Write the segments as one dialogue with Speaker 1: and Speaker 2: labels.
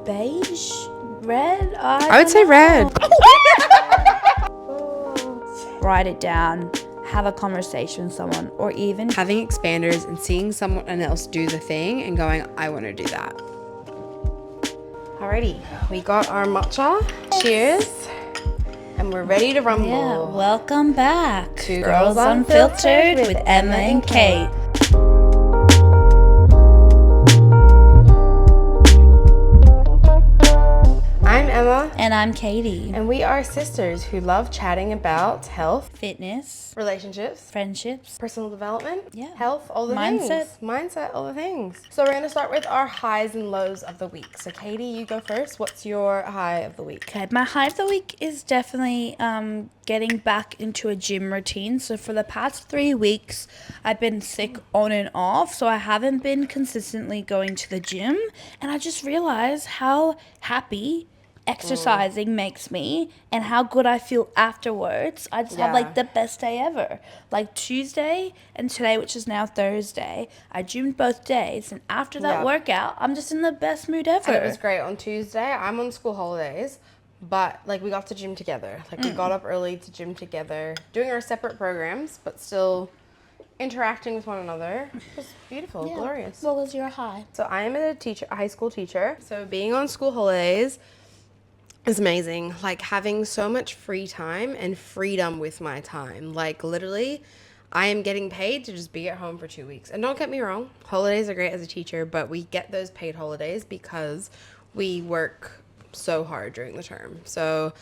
Speaker 1: beige, red.
Speaker 2: I would say red.
Speaker 1: Write it down. Have a conversation with someone, or even
Speaker 2: having expanders and seeing someone else do the thing and going, I want to do that. Alrighty, we got our matcha. Cheers. And we're ready to rumble.
Speaker 1: Yeah, welcome back
Speaker 2: to
Speaker 1: Girls Unfiltered with Emma and Kate.
Speaker 2: I'm Emma.
Speaker 1: And I'm Katie.
Speaker 2: And we are sisters who love chatting about health,
Speaker 1: fitness,
Speaker 2: relationships,
Speaker 1: friendships,
Speaker 2: personal development,
Speaker 1: yeah,
Speaker 2: health, all the
Speaker 1: mindset.
Speaker 2: things. Mindset, all the things. So we're going to start with our highs and lows of the week. So Katie, you go first. What's your high of the week?
Speaker 1: Okay, my high of the week is definitely getting back into a gym routine. So for the past 3 weeks, I've been sick on and off, so I haven't been consistently going to the gym. And I just realized how happy exercising makes me and how good I feel afterwards. I just have like the best day ever. Like Tuesday and today, which is now Thursday, I gymmed both days, and after that workout, I'm just in the best mood ever.
Speaker 2: And it was great. On Tuesday, I'm on school holidays, but like we got to gym together. Like we got up early to gym together, doing our separate programs, but still interacting with one another. It was beautiful, glorious.
Speaker 1: What was your high?
Speaker 2: So I am a high school teacher. So being on school holidays is amazing. Like having so much free time and freedom with my time. Like literally, I am getting paid to just be at home for 2 weeks. And don't get me wrong, holidays are great as a teacher, but we get those paid holidays because we work so hard during the term. So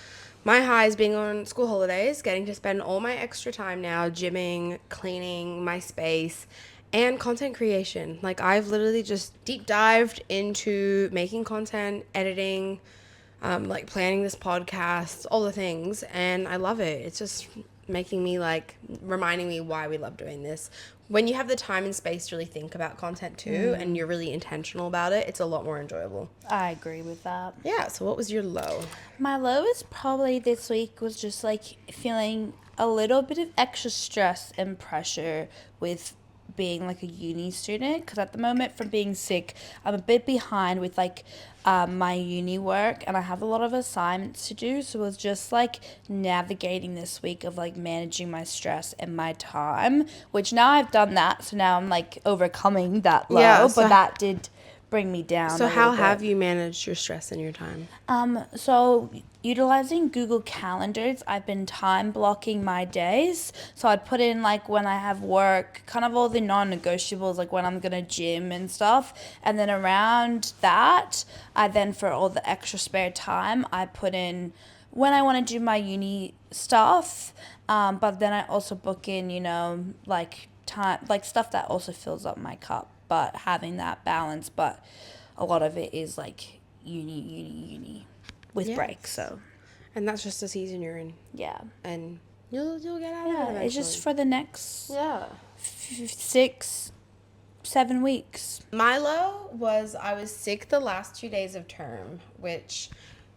Speaker 2: my high is being on school holidays, getting to spend all my extra time now gymming, cleaning my space, and content creation. Like I've literally just deep dived into making content, editing, like planning this podcast, all the things, and I love it. It's just making me reminding me why we love doing this. When you have the time and space to really think about content too, and you're really intentional about it, it's a lot more enjoyable.
Speaker 1: I agree with that.
Speaker 2: Yeah, so what was your low?
Speaker 1: My low is probably this week was just like feeling a little bit of extra stress and pressure with being like a uni student, because at the moment from being sick I'm a bit behind with my uni work, and I have a lot of assignments to do, so it was just like navigating this week of like managing my stress and my time, which now I've done that, so now I'm like overcoming that low, but that did bring me down.
Speaker 2: So how have you managed your stress and your time?
Speaker 1: So utilizing Google Calendars, I've been time blocking my days. So I'd put in like when I have work, kind of all the non-negotiables, like when I'm gonna gym and stuff. And then around that, I then for all the extra spare time, I put in when I want to do my uni stuff. But then I also book in, like time, like stuff that also fills up my cup. But having that balance, but a lot of it is like uni with breaks. So,
Speaker 2: and that's just the season you're in.
Speaker 1: Yeah,
Speaker 2: and you'll get out of it eventually.
Speaker 1: It's just for the next 6-7 weeks.
Speaker 2: My low was I was sick the last 2 days of term, which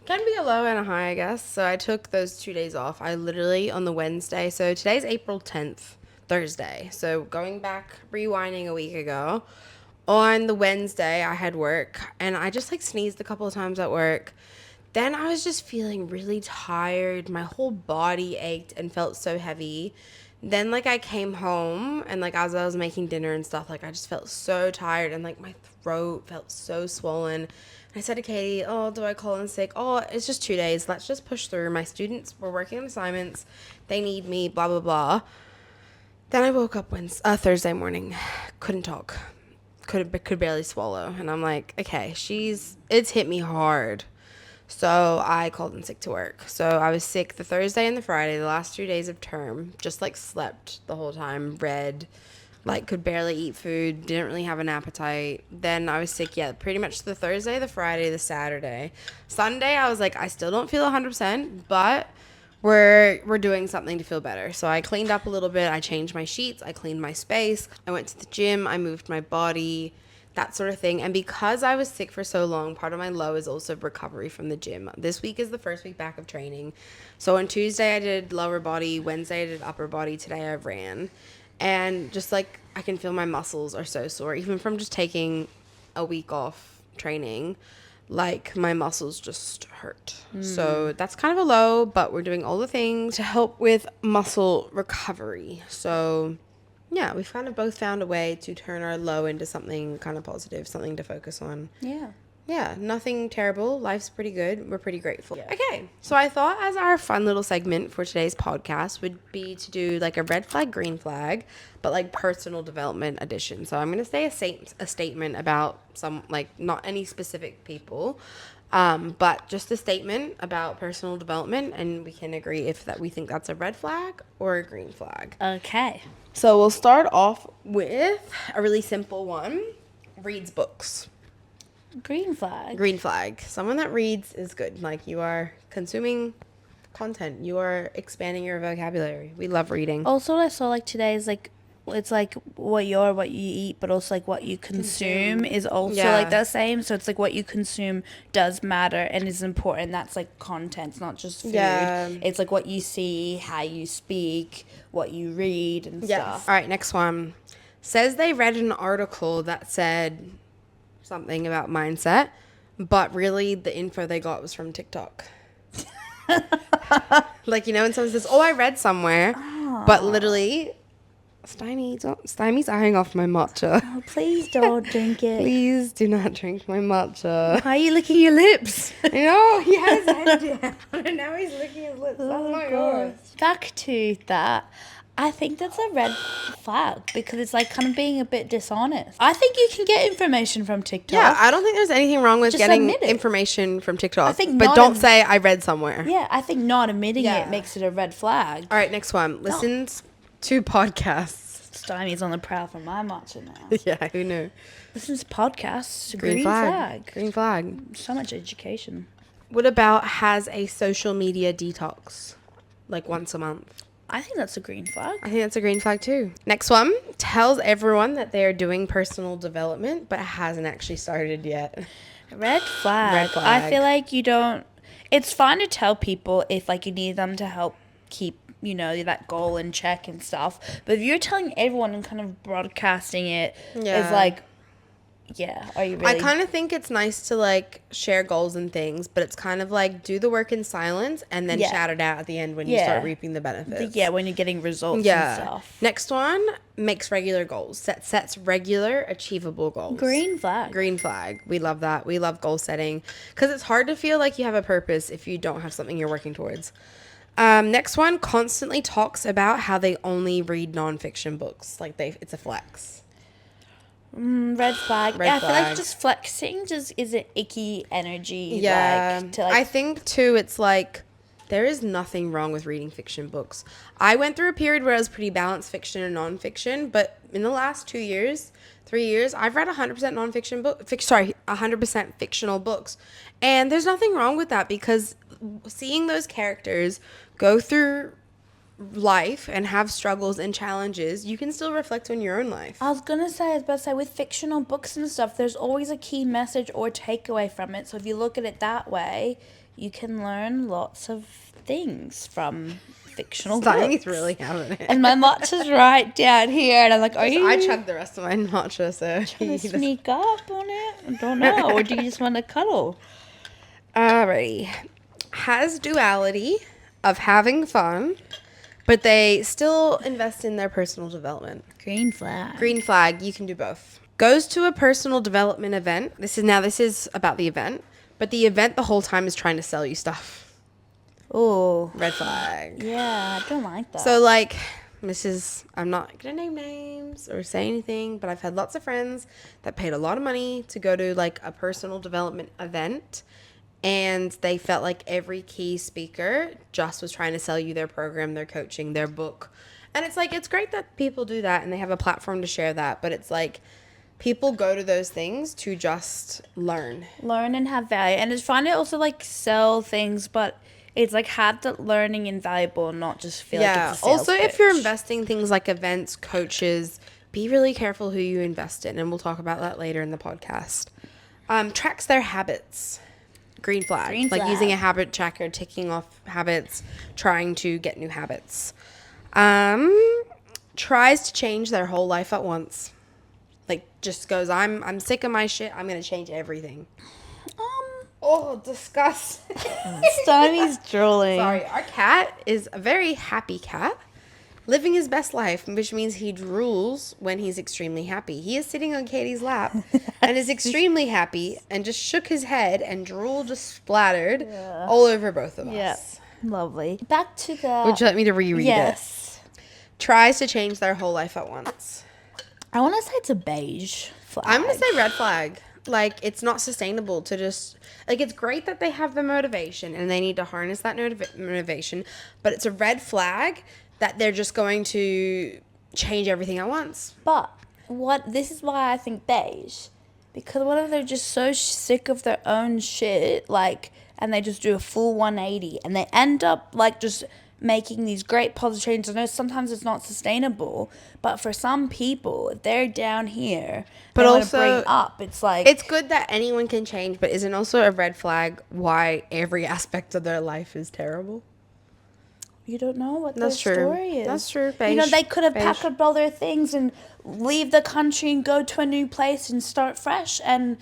Speaker 2: can be a low and a high, I guess. So I took those 2 days off. I literally on the Wednesday. So today's April 10th. Thursday. So going back, rewinding a week ago, on the Wednesday I had work and I just sneezed a couple of times at work. Then I was just feeling really tired. My whole body ached and felt so heavy. Then I came home and as I was making dinner and stuff, I just felt so tired and my throat felt so swollen. And I said to Katie, oh, do I call in sick? Oh, it's just 2 days. Let's just push through. My students were working on assignments. They need me, blah, blah, blah. Then I woke up Thursday morning, couldn't talk, could barely swallow, and I'm like, okay, it's hit me hard. So I called in sick to work. So I was sick the Thursday and the Friday, the last 2 days of term, just slept the whole time, read, could barely eat food, didn't really have an appetite. Then I was sick, pretty much the Thursday, the Friday, the Saturday. Sunday, I was like, I still don't feel 100%, but we're doing something to feel better. So I cleaned up a little bit. I changed my sheets. I cleaned my space. I went to the gym. I moved my body, that sort of thing. And because I was sick for so long, part of my low is also recovery from the gym. This week is the first week back of training. So on Tuesday, I did lower body. Wednesday, I did upper body. Today, I ran. And just I can feel my muscles are so sore, even from just taking a week off training. like my muscles just hurt. So that's kind of a low, but we're doing all the things to help with muscle recovery. So yeah, we've kind of both found a way to turn our low into something kind of positive, something to focus on.
Speaker 1: Yeah.
Speaker 2: Yeah, nothing terrible. Life's pretty good. We're pretty grateful. Yeah. Okay, so I thought as our fun little segment for today's podcast would be to do like a red flag, green flag, but like personal development edition. So I'm going to say a statement about some, like not any specific people, but just a statement about personal development, and we can agree if that we think that's a red flag or a green flag.
Speaker 1: Okay.
Speaker 2: So we'll start off with a really simple one. Reads books.
Speaker 1: Green flag.
Speaker 2: Green flag. Someone that reads is good. Like, you are consuming content. You are expanding your vocabulary. We love reading.
Speaker 1: Also, what I saw like today is like, it's like what you eat, but also like what you consume is also like the same. So it's like what you consume does matter and is important. That's like content. It's not just food.
Speaker 2: Yeah.
Speaker 1: It's like what you see, how you speak, what you read and stuff.
Speaker 2: All right, next one. Says they read an article that said something about mindset, but really the info they got was from TikTok. Like, you know, when someone says, oh, I read somewhere, but literally, Stymie's eyeing off my matcha.
Speaker 1: Oh, please don't drink it.
Speaker 2: Please do not drink my matcha.
Speaker 1: Why are you licking your lips?
Speaker 2: I know, he had his head down, and now he's licking his lips.
Speaker 1: Oh,
Speaker 2: That's not yours.
Speaker 1: Back to that. I think that's a red flag because it's like kind of being a bit dishonest. I think you can get information from TikTok.
Speaker 2: Yeah, I don't think there's anything wrong with
Speaker 1: Just
Speaker 2: getting
Speaker 1: admit it.
Speaker 2: information from TikTok.
Speaker 1: I think
Speaker 2: but
Speaker 1: not
Speaker 2: don't say I read somewhere.
Speaker 1: Yeah, I think not admitting
Speaker 2: Yeah.
Speaker 1: it makes it a red flag.
Speaker 2: All right, next one. Listens to podcasts.
Speaker 1: Stymie's on the prowl for my matcha now.
Speaker 2: Yeah, who knew?
Speaker 1: Listen to podcasts.
Speaker 2: Green flag. Green flag.
Speaker 1: So much education.
Speaker 2: What about has a social media detox? Like once a month.
Speaker 1: I think that's a green flag.
Speaker 2: I think that's a green flag too. Next one. Tells everyone that they are doing personal development, but hasn't actually started yet.
Speaker 1: Red flag.
Speaker 2: Red flag.
Speaker 1: I feel like you don't... It's fine to tell people if like you need them to help keep, you know, that goal in check and stuff. But if you're telling everyone and kind of broadcasting it, it's like... Yeah, are you really?
Speaker 2: I kind of think it's nice to like share goals and things, but it's kind of like do the work in silence and then shout it out at the end when you start reaping the benefits.
Speaker 1: Yeah, when you're getting results and stuff.
Speaker 2: Next one, makes regular goals. Sets regular achievable goals.
Speaker 1: Green flag.
Speaker 2: Green flag. We love that. We love goal setting because it's hard to feel like you have a purpose if you don't have something you're working towards. Next one, constantly talks about how they only read nonfiction books. Like it's a flex.
Speaker 1: Red flag.
Speaker 2: Red
Speaker 1: I feel
Speaker 2: flag.
Speaker 1: like just flexing just is an icky energy.
Speaker 2: Yeah.
Speaker 1: Like, to like,
Speaker 2: I think too it's like there is nothing wrong with reading fiction books. I went through a period where I was pretty balanced fiction and nonfiction, but in the last 3 years, I've read 100% nonfiction 100% fictional books. And there's nothing wrong with that because seeing those characters go through life and have struggles and challenges, you can still reflect on your own life.
Speaker 1: I was about to say, with fictional books and stuff, there's always a key message or takeaway from it. So if you look at it that way, you can learn lots of things from fictional
Speaker 2: Stymie's
Speaker 1: books.
Speaker 2: really having it.
Speaker 1: And my matcha's right down here, and I'm like, are you
Speaker 2: I chugged the rest of my matcha, so
Speaker 1: trying to sneak up on it? I don't know. Or do you just want to cuddle?
Speaker 2: Alrighty. Has duality of having fun, but they still invest in their personal development.
Speaker 1: Green flag.
Speaker 2: Green flag, you can do both. Goes to a personal development event. This is about the event, but the event the whole time is trying to sell you stuff.
Speaker 1: Oh.
Speaker 2: Red flag.
Speaker 1: Yeah, I don't like that.
Speaker 2: So like, I'm not gonna name names or say anything, but I've had lots of friends that paid a lot of money to go to like a personal development event. And they felt like every key speaker just was trying to sell you their program, their coaching, their book. And it's like, it's great that people do that and they have a platform to share that. But it's like, people go to those things to just learn.
Speaker 1: Learn and have value. And it's fun to also like sell things, but it's like have the learning and valuable and not just feel like it's a sales
Speaker 2: Also, if you're
Speaker 1: pitch.
Speaker 2: investing things like events, coaches, be really careful who you invest in. And we'll talk about that later in the podcast. Tracks their habits. Green flag.
Speaker 1: Green
Speaker 2: Like
Speaker 1: flag.
Speaker 2: using a habit tracker, ticking off habits, trying to get new habits. Tries to change their whole life at once. Like just goes, I'm sick of my shit. I'm going to change everything. Oh, disgusting.
Speaker 1: Stymie's drooling.
Speaker 2: Sorry, our cat is a very happy cat, living his best life, which means he drools when he's extremely happy. He is sitting on Katie's lap and is extremely happy and just shook his head and drool just splattered all over both of us.
Speaker 1: Yeah. Lovely. Back to the...
Speaker 2: Would you like me to reread it?
Speaker 1: Yes.
Speaker 2: Tries to change their whole life at once.
Speaker 1: I want to say it's a beige flag.
Speaker 2: I'm going to say red flag. Like, it's not sustainable to just... Like, it's great that they have the motivation and they need to harness that motivation, but it's a red flag that they're just going to change everything at once.
Speaker 1: But this is why I think beige. Because what if they're just so sick of their own shit, like, and they just do a full 180 and they end up, like, just making these great positive changes. I know sometimes it's not sustainable, but for some people, if they're down here,
Speaker 2: but
Speaker 1: they
Speaker 2: also
Speaker 1: want to bring up, it's like...
Speaker 2: It's good that anyone can change, but isn't also a red flag why every aspect of their life is terrible?
Speaker 1: You don't know what
Speaker 2: That's
Speaker 1: their
Speaker 2: true.
Speaker 1: story is.
Speaker 2: That's true.
Speaker 1: You know,
Speaker 2: Beige.
Speaker 1: they could have
Speaker 2: Beige.
Speaker 1: packed up all their things and leave the country and go to a new place and start fresh and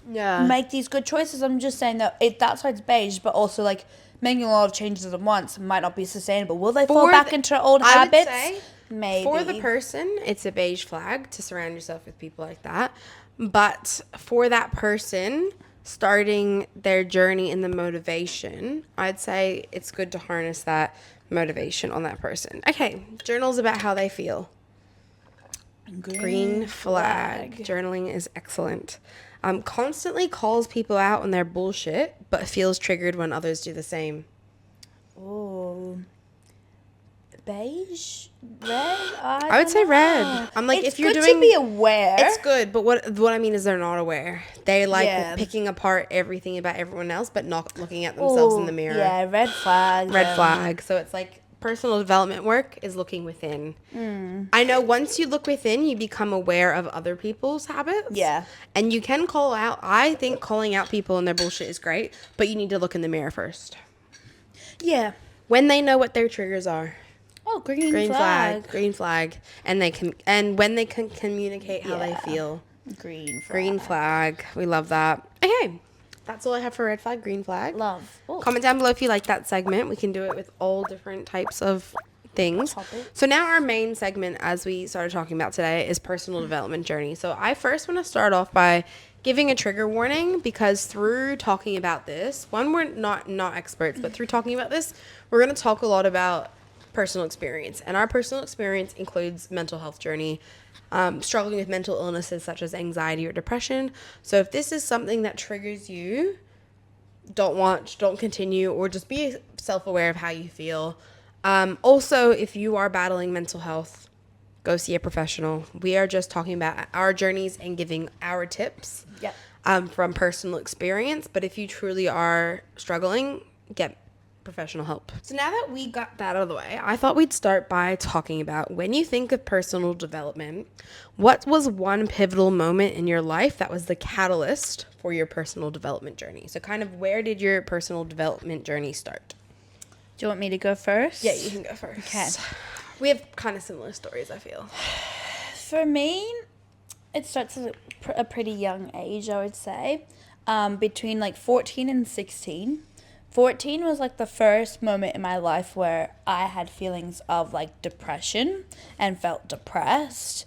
Speaker 1: make these good choices. I'm just saying that that's why it's beige, but also, like, making a lot of changes at once might not be sustainable. Will they fall back into old habits?
Speaker 2: I would say,
Speaker 1: maybe.
Speaker 2: for the person, it's a beige flag to surround yourself with people like that. But for that person starting their journey in the motivation, I'd say it's good to harness that motivation on that person. Okay, journals about how they feel. Green flag. Journaling is excellent. Constantly calls people out on their bullshit, but feels triggered when others do the same.
Speaker 1: Oh. Beige? Red?
Speaker 2: I would say red. I'm like,
Speaker 1: it's
Speaker 2: if you're
Speaker 1: good
Speaker 2: doing...
Speaker 1: to be aware.
Speaker 2: It's good, but what I mean is they're not aware. They like picking apart everything about everyone else, but not looking at themselves in the mirror.
Speaker 1: Yeah, red flag.
Speaker 2: Red flag. So it's like personal development work is looking within. I know once you look within, you become aware of other people's habits.
Speaker 1: Yeah.
Speaker 2: And you can call out. I think calling out people and their bullshit is great, but you need to look in the mirror first.
Speaker 1: Yeah.
Speaker 2: When they know what their triggers are.
Speaker 1: Oh, green flag.
Speaker 2: Green flag. And when they can communicate how they feel. Green flag. We love that. Okay. That's all I have for red flag, green flag.
Speaker 1: Love. Ooh.
Speaker 2: Comment down below if you like that segment. We can do it with all different types of things. So now our main segment, as we started talking about today, is personal development journey. So I first want to start off by giving a trigger warning, because through talking about this, one, we're not experts, but through talking about this, we're going to talk a lot about personal experience. And our personal experience includes mental health journey, struggling with mental illnesses such as anxiety or depression. So if this is something that triggers you, don't continue, or just be self-aware of how you feel. Also, if you are battling mental health, go see a professional. We are just talking about our journeys and giving our tips from personal experience. But if you truly are struggling, get professional help. So now that we got that out of the way, I thought we'd start by talking about, when you think of personal development, what was one pivotal moment in your life that was the catalyst for your personal development journey? So kind of, where did your personal development journey start?
Speaker 1: Do you want me to go first?
Speaker 2: Yeah, you can go first.
Speaker 1: Okay.
Speaker 2: We have kind of similar stories, I feel.
Speaker 1: For me, it starts at a pretty young age, I would say. Between like 14 and 16. 14 was like the first moment in my life where I had feelings of like depression and felt depressed.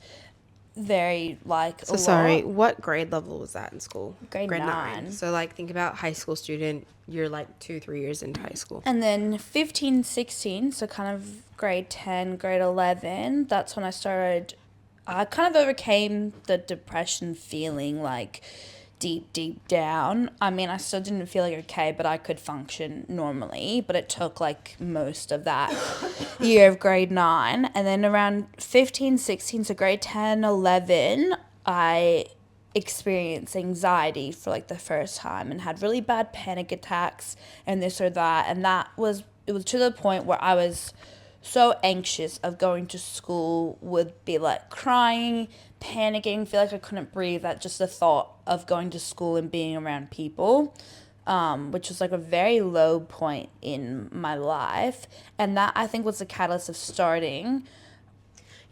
Speaker 1: Very like
Speaker 2: So sorry, what grade level was that in school?
Speaker 1: Grade 9.
Speaker 2: So like, think about high school student, you're like 2-3 years into high school.
Speaker 1: And then 15, 16, so kind of grade 10, grade 11, that's when I kind of overcame the depression feeling, like deep down. I mean, I still didn't feel like okay, but I could function normally, but it took like most of that year of grade 9. And then around 15, 16, so grade 10, 11, I experienced anxiety for like the first time and had really bad panic attacks and this or that. And it was to the point where I was so anxious of going to school, would be like crying, panicking, feel like I couldn't breathe at just the thought of going to school and being around people, which was like a very low point in my life. And that, I think, was the catalyst of starting.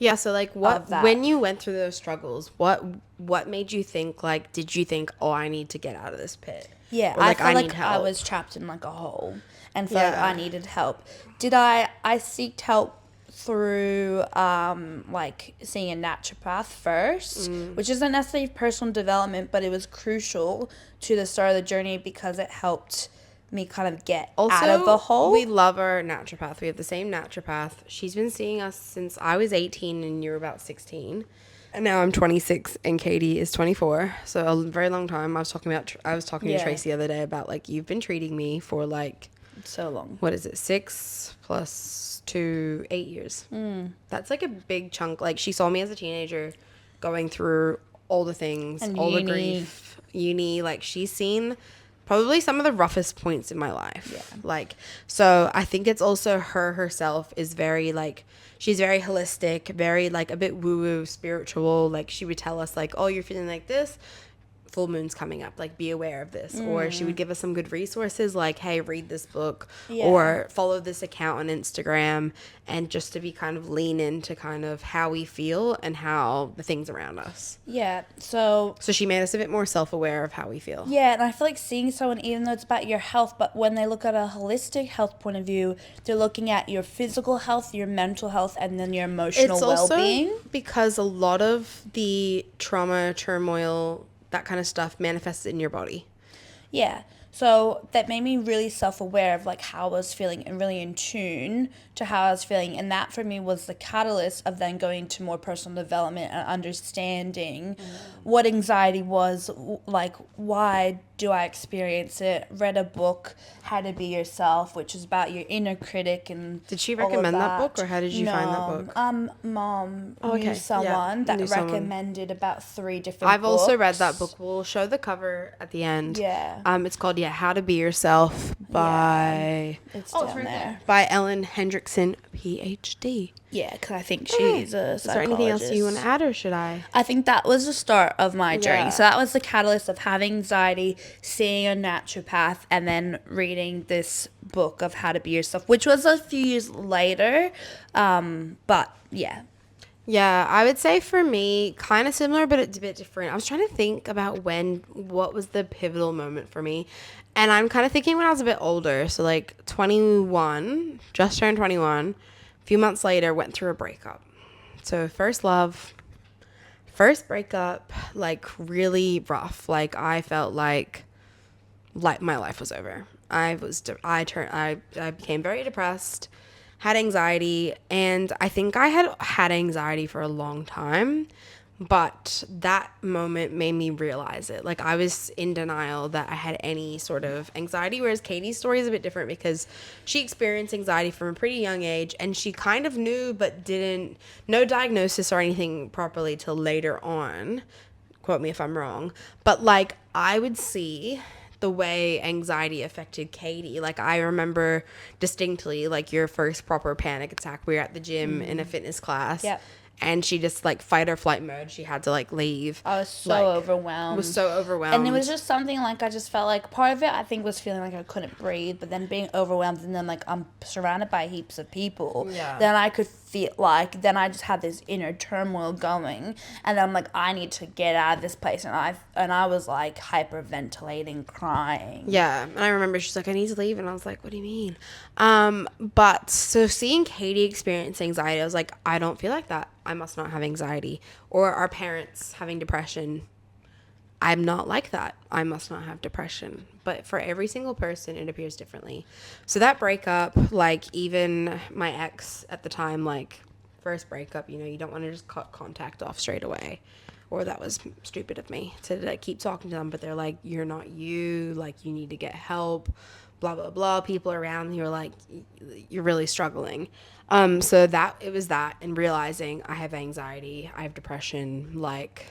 Speaker 2: Yeah, so like
Speaker 1: of that.
Speaker 2: when you went through those struggles, what made you think, like, did you think, oh, I need to get out of this pit?
Speaker 1: Yeah,
Speaker 2: Or
Speaker 1: I
Speaker 2: like
Speaker 1: felt
Speaker 2: I need
Speaker 1: like I
Speaker 2: help?
Speaker 1: was trapped in like a hole and felt like I
Speaker 2: Yeah.
Speaker 1: needed help. Did I seeked help through like seeing a naturopath first, which isn't necessarily personal development, but it was crucial to the start of the journey because it helped me kind of get out of the
Speaker 2: Also,
Speaker 1: hole.
Speaker 2: we love our naturopath. We have the same naturopath. She's been seeing us since I was 18 and you were about 16. And now I'm 26 and Katie is 24. So a very long time. I was talking to
Speaker 1: Yeah.
Speaker 2: Tracy the other day about, like, you've been treating me for, like,
Speaker 1: So long.
Speaker 2: what is it, 6 plus 2, 8 years. That's like a big chunk. Like, she saw me as a teenager going through all the things,
Speaker 1: And
Speaker 2: all the
Speaker 1: uni.
Speaker 2: grief, uni. Like, she's seen probably some of the roughest points in my life.
Speaker 1: Yeah.
Speaker 2: Like, so I think it's also her herself is very, like, she's very holistic, very, like, a bit woo-woo spiritual. Like, she would tell us, like, oh, you're feeling like this, full moon's coming up, like, be aware of this. Or she would give us some good resources, like, hey, read this book,
Speaker 1: Yeah.
Speaker 2: or follow this account on Instagram, and just to be kind of lean into kind of how we feel and how the things around us.
Speaker 1: Yeah. So
Speaker 2: So she made us a bit more self-aware of how we feel.
Speaker 1: yeah, and I feel like seeing someone, even though it's about your health, but when they look at a holistic health point of view, they're looking at your physical health, your mental health, and then your emotional
Speaker 2: It's also
Speaker 1: well-being.
Speaker 2: because a lot of the trauma, turmoil, that kind of stuff manifests in your body.
Speaker 1: Yeah. So that made me really self-aware of like how I was feeling and really in tune to how I was feeling. And that for me was the catalyst of then going to more personal development and understanding what anxiety was, like why do I experience it. Read a book, How to Be Yourself, which is about your inner critic. And
Speaker 2: Did she
Speaker 1: all of
Speaker 2: recommend that book, or how did you find that book?
Speaker 1: Mom
Speaker 2: Oh, okay.
Speaker 1: knew
Speaker 2: Yeah,
Speaker 1: someone that
Speaker 2: knew someone.
Speaker 1: recommended about 3 different
Speaker 2: I've also read
Speaker 1: books.
Speaker 2: that book. We'll show the cover at the end.
Speaker 1: Yeah.
Speaker 2: It's called How to Be Yourself by
Speaker 1: It's down there.
Speaker 2: by Ellen Hendrickson, PhD.
Speaker 1: Yeah, because I think she's a
Speaker 2: Is there anything else you want to
Speaker 1: psychologist.
Speaker 2: add, or should I?
Speaker 1: I think that was the start of my journey.
Speaker 2: Yeah.
Speaker 1: So that was the catalyst of having anxiety, seeing a naturopath, and then reading this book of How to Be Yourself, which was a few years later. But yeah.
Speaker 2: Yeah, I would say for me, kind of similar, but it's a bit different. I was trying to think about what was the pivotal moment for me. And I'm kind of thinking when I was a bit older. So, like, 21, just turned 21. A few months later, went through a breakup. So, first love, first breakup, like, really rough. Like, I felt like my life was over. I became very depressed, had anxiety, and I think I had anxiety for a long time, but that moment made me realize it. Like, I was in denial that I had any sort of anxiety, whereas Katie's story is a bit different because she experienced anxiety from a pretty young age, and she kind of knew but didn't, no diagnosis or anything properly till later on. Quote me if I'm wrong. But, like, I would see the way anxiety affected Katie. Like, I remember distinctly, like, your first proper panic attack. We were at the gym in a fitness class.
Speaker 1: Yep.
Speaker 2: And she just, like, fight or flight mode. She had to, like, leave.
Speaker 1: I was so
Speaker 2: Like,
Speaker 1: overwhelmed.
Speaker 2: Was so overwhelmed.
Speaker 1: And it was just something like I just felt like part of it I think was feeling like I couldn't breathe, but then being overwhelmed and then like I'm surrounded by heaps of people.
Speaker 2: Yeah.
Speaker 1: Then I could feel like then I just had this inner turmoil going, and then I'm like I need to get out of this place, and I was like hyperventilating, crying.
Speaker 2: Yeah, and I remember she's like, I need to leave, and I was like, what do you mean? But so seeing Katie experience anxiety, I was like, I don't feel like that. I must not have anxiety. Or our parents having depression. I'm not like that. I must not have depression. But for every single person, it appears differently. So that breakup, like, even my ex at the time, like, first breakup, you know, you don't want to just cut contact off straight away. Or that was stupid of me to, like, keep talking to them, but they're like, you're not you, like, you need to get help, blah, blah, blah. People around you are like, you're really struggling. So it was that, and realizing I have anxiety, I have depression, like,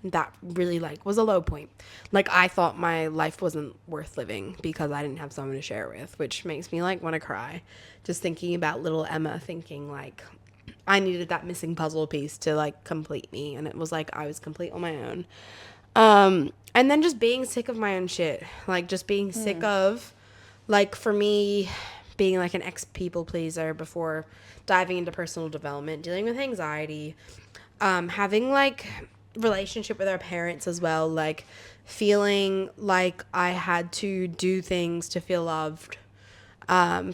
Speaker 2: that really, like, was a low point. Like, I thought my life wasn't worth living because I didn't have someone to share with, which makes me, like, want to cry. Just thinking about little Emma, thinking, like, I needed that missing puzzle piece to, like, complete me, and it was like I was complete on my own. And then just being sick of my own shit. Like, just being sick of, like, for me, being like an ex-people pleaser before diving into personal development, dealing with anxiety, having like relationship with our parents as well, like feeling like I had to do things to feel loved,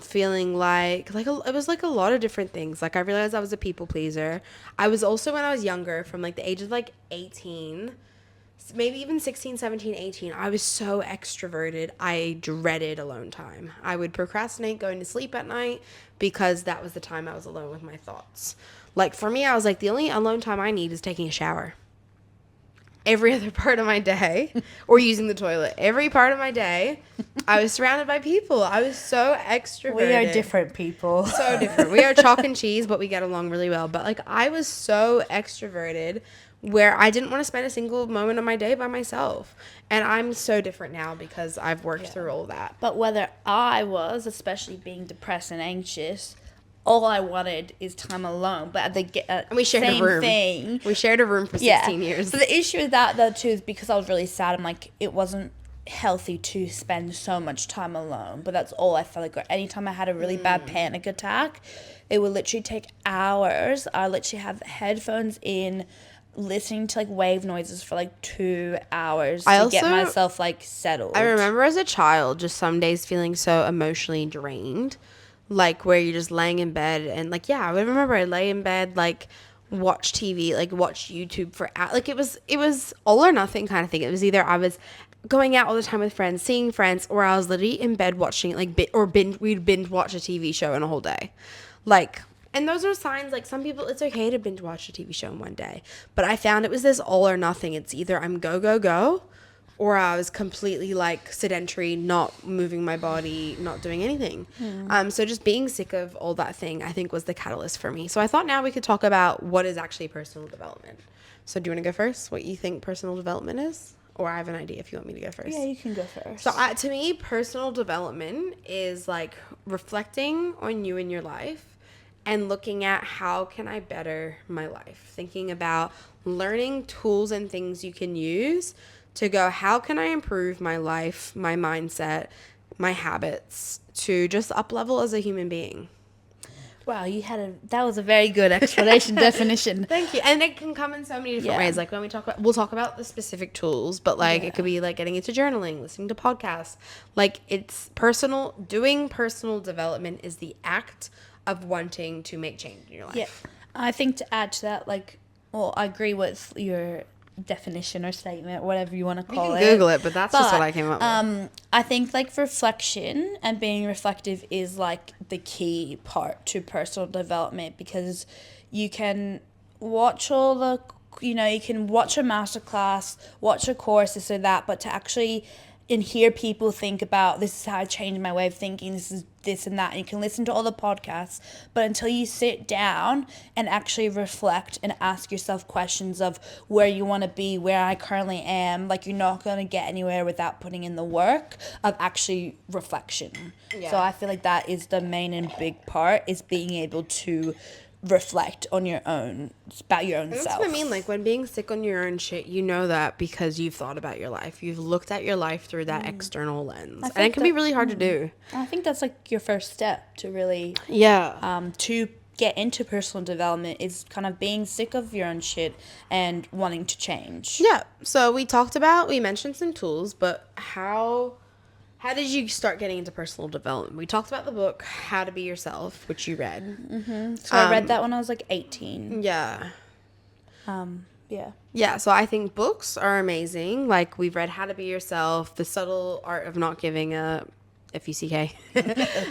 Speaker 2: feeling like it was like a lot of different things. Like I realized I was a people pleaser. I was also, when I was younger, from like the age of like 18, maybe even 16, 17, 18, I was so extroverted. I dreaded alone time. I would procrastinate going to sleep at night because that was the time I was alone with my thoughts. Like for me, I was like, the only alone time I need is taking a shower. Every other part of my day, or using the toilet, every part of my day, I was surrounded by people. I was so extroverted.
Speaker 1: We are different people.
Speaker 2: So different. We are chalk and cheese, but we get along really well. But like I was so extroverted where I didn't want to spend a single moment of my day by myself. And I'm so different now because I've worked through all that.
Speaker 1: But whether I was, especially being depressed and anxious, all I wanted is time alone. But at the
Speaker 2: And we shared
Speaker 1: same
Speaker 2: a room.
Speaker 1: thing,
Speaker 2: We shared a room for 16 years.
Speaker 1: So the issue with that though too is because I was really sad. I'm like, it wasn't healthy to spend so much time alone. But that's all I felt like. Or anytime I had a really bad panic attack, it would literally take hours. I literally have headphones in, listening to like wave noises for like 2 hours to get myself like settled.
Speaker 2: I remember as a child just some days feeling so emotionally drained, like where you're just laying in bed and like, yeah, I remember I lay in bed, like watch TV, like watch YouTube for hours. Like it was all or nothing kind of thing. It was either I was going out all the time with friends, seeing friends, or I was literally in bed watching like we'd binge watch a TV show in a whole day. Like, and those are signs, like some people, it's okay to binge watch a TV show in one day. But I found it was this all or nothing. It's either I'm go, or I was completely like sedentary, not moving my body, not doing anything. So just being sick of all that thing, I think was the catalyst for me. So I thought now we could talk about what is actually personal development. So do you want to go first? What you think personal development is? Or I have an idea if you want me to go first.
Speaker 1: Yeah, you can go first.
Speaker 2: So to me, personal development is like reflecting on you in your life and looking at how can I better my life. Thinking about learning tools and things you can use to go, how can I improve my life, my mindset, my habits to just up level as a human being.
Speaker 1: Wow, that was a very good explanation definition.
Speaker 2: Thank you. And it can come in so many different ways. Like when we'll talk about the specific tools, but like it could be like getting into journaling, listening to podcasts. Like it's doing personal development is the act of wanting to make change in your life.
Speaker 1: Yeah. I think to add to that, I agree with your definition or statement, whatever you want to call it.
Speaker 2: You can Google it, but that's just what I came up with.
Speaker 1: I think reflection and being reflective is the key part to personal development, because you can watch you can watch a masterclass, watch a course, this or that, but to actually and hear people think about, this is how I changed my way of thinking, this is this and that, and you can listen to all the podcasts, but until you sit down and actually reflect and ask yourself questions of where you want to be, where I currently am, you're not going to get anywhere without putting in the work of actually reflection. So I feel like that is the main and big part, is being able to reflect on your own, about your own self.
Speaker 2: That's what I mean. When being sick on your own shit, you know that because you've thought about your life. You've looked at your life through that external lens. And it can be really hard to do.
Speaker 1: I think that's your first step to really to get into personal development, is kind of being sick of your own shit and wanting to change.
Speaker 2: Yeah. So we mentioned some tools, but how did you start getting into personal development? We talked about the book, How to Be Yourself, which you read.
Speaker 1: Mm-hmm. So I read that when I was 18.
Speaker 2: Yeah.
Speaker 1: Yeah.
Speaker 2: Yeah, so I think books are amazing. We've read How to Be Yourself, The Subtle Art of Not Giving a F-U-C-K.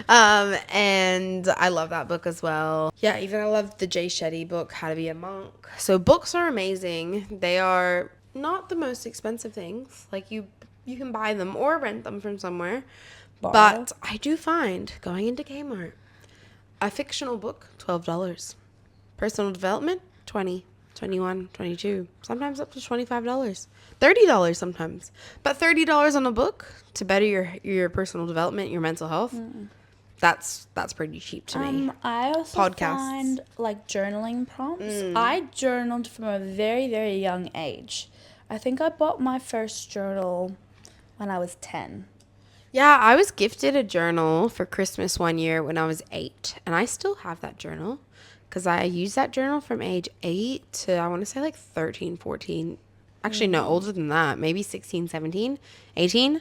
Speaker 2: And I love that book as well. Yeah, even I love the Jay Shetty book, How to Be a Monk. So books are amazing. They are not the most expensive things. You can buy them or rent them from somewhere. But I do find, going into Kmart, a fictional book, $12. Personal development, $20, $21, $22, sometimes up to $25. $30 sometimes. But $30 on a book to better your personal development, your mental health, that's pretty cheap to me.
Speaker 1: I also find journaling prompts. I journaled from a very, very young age. I think I bought my first journal when I was 10.
Speaker 2: Yeah, I was gifted a journal for Christmas one year when I was 8, and I still have that journal because I used that journal from age 8 to, I want to say, like 13, 14. Actually, no, older than that, maybe 16, 17, 18.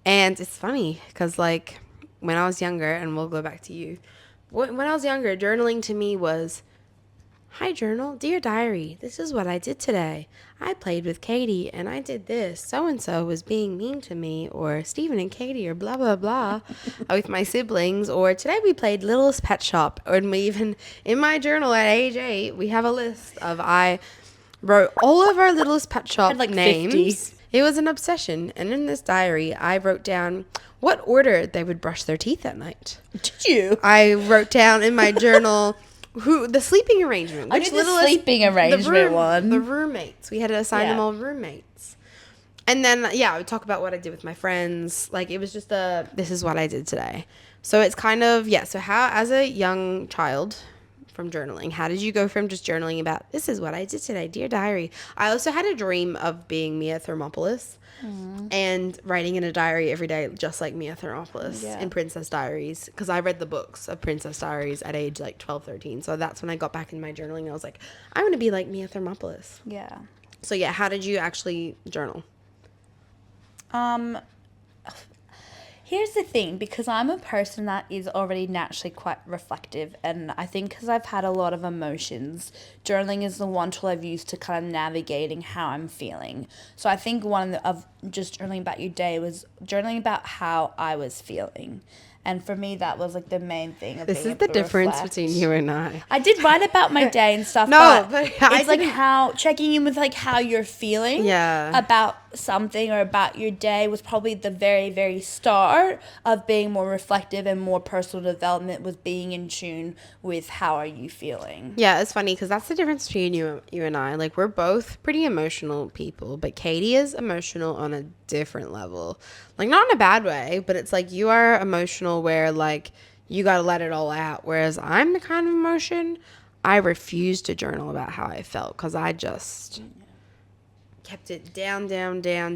Speaker 2: And it's funny because, like, when I was younger, and we'll go back to you, when I was younger, journaling to me was, "Hi, journal. Dear diary, this is what I did today. I played with Katie and I did this. So and so was being mean to me," or "Stephen and Katie are blah, blah, blah," with my siblings. Or "Today we played Littlest Pet Shop." Or we even, in my journal at age 8, we have a list of, I wrote all of our Littlest Pet Shop
Speaker 1: Had like
Speaker 2: names.
Speaker 1: 50.
Speaker 2: It was an obsession. And in this diary, I wrote down what order they would brush their teeth at night.
Speaker 1: Did you?
Speaker 2: I wrote down in my journal who the sleeping arrangement.
Speaker 1: I did the sleeping arrangement one.
Speaker 2: The roommates. We had to assign them
Speaker 1: Yeah.
Speaker 2: all roommates. And then, yeah, I would talk about what I did with my friends. Like, it was just this is what I did today. So it's kind of, yeah. So how, as a young child from journaling, how did you go from just journaling about, this is what I did today, dear diary? I also had a dream of being Mia Thermopolis. And writing in a diary every day, just like Mia Thermopolis
Speaker 1: Yeah.
Speaker 2: in Princess Diaries, because I read the books of Princess Diaries at age like 12, 13. So that's when I got back in my journaling, and I was like, I want to be like Mia Thermopolis.
Speaker 1: Yeah.
Speaker 2: So yeah, how did you actually journal?
Speaker 1: Here's the thing, because I'm a person that is already naturally quite reflective, and I think because I've had a lot of emotions, journaling is the one tool I've used to kind of navigating how I'm feeling. So I think of just journaling about your day was journaling about how I was feeling. And for me, that was like the main thing. Of
Speaker 2: This
Speaker 1: being
Speaker 2: is the
Speaker 1: able to
Speaker 2: difference
Speaker 1: reflect.
Speaker 2: between you and I.
Speaker 1: I did write about my day and stuff,
Speaker 2: No,
Speaker 1: but
Speaker 2: but I
Speaker 1: it's like
Speaker 2: didn't-
Speaker 1: how checking in with like how you're feeling
Speaker 2: Yeah.
Speaker 1: about something or about your day was probably the very, very start of being more reflective, and more personal development was being in tune with how are you feeling.
Speaker 2: Yeah, it's funny because that's the difference between you and I. Like, we're both pretty emotional people, but Katie is emotional on a different level. Like, not in a bad way, but it's like you are emotional where, like, you got to let it all out. Whereas I'm the kind of emotion, I refuse to journal about how I felt because I just kept it down,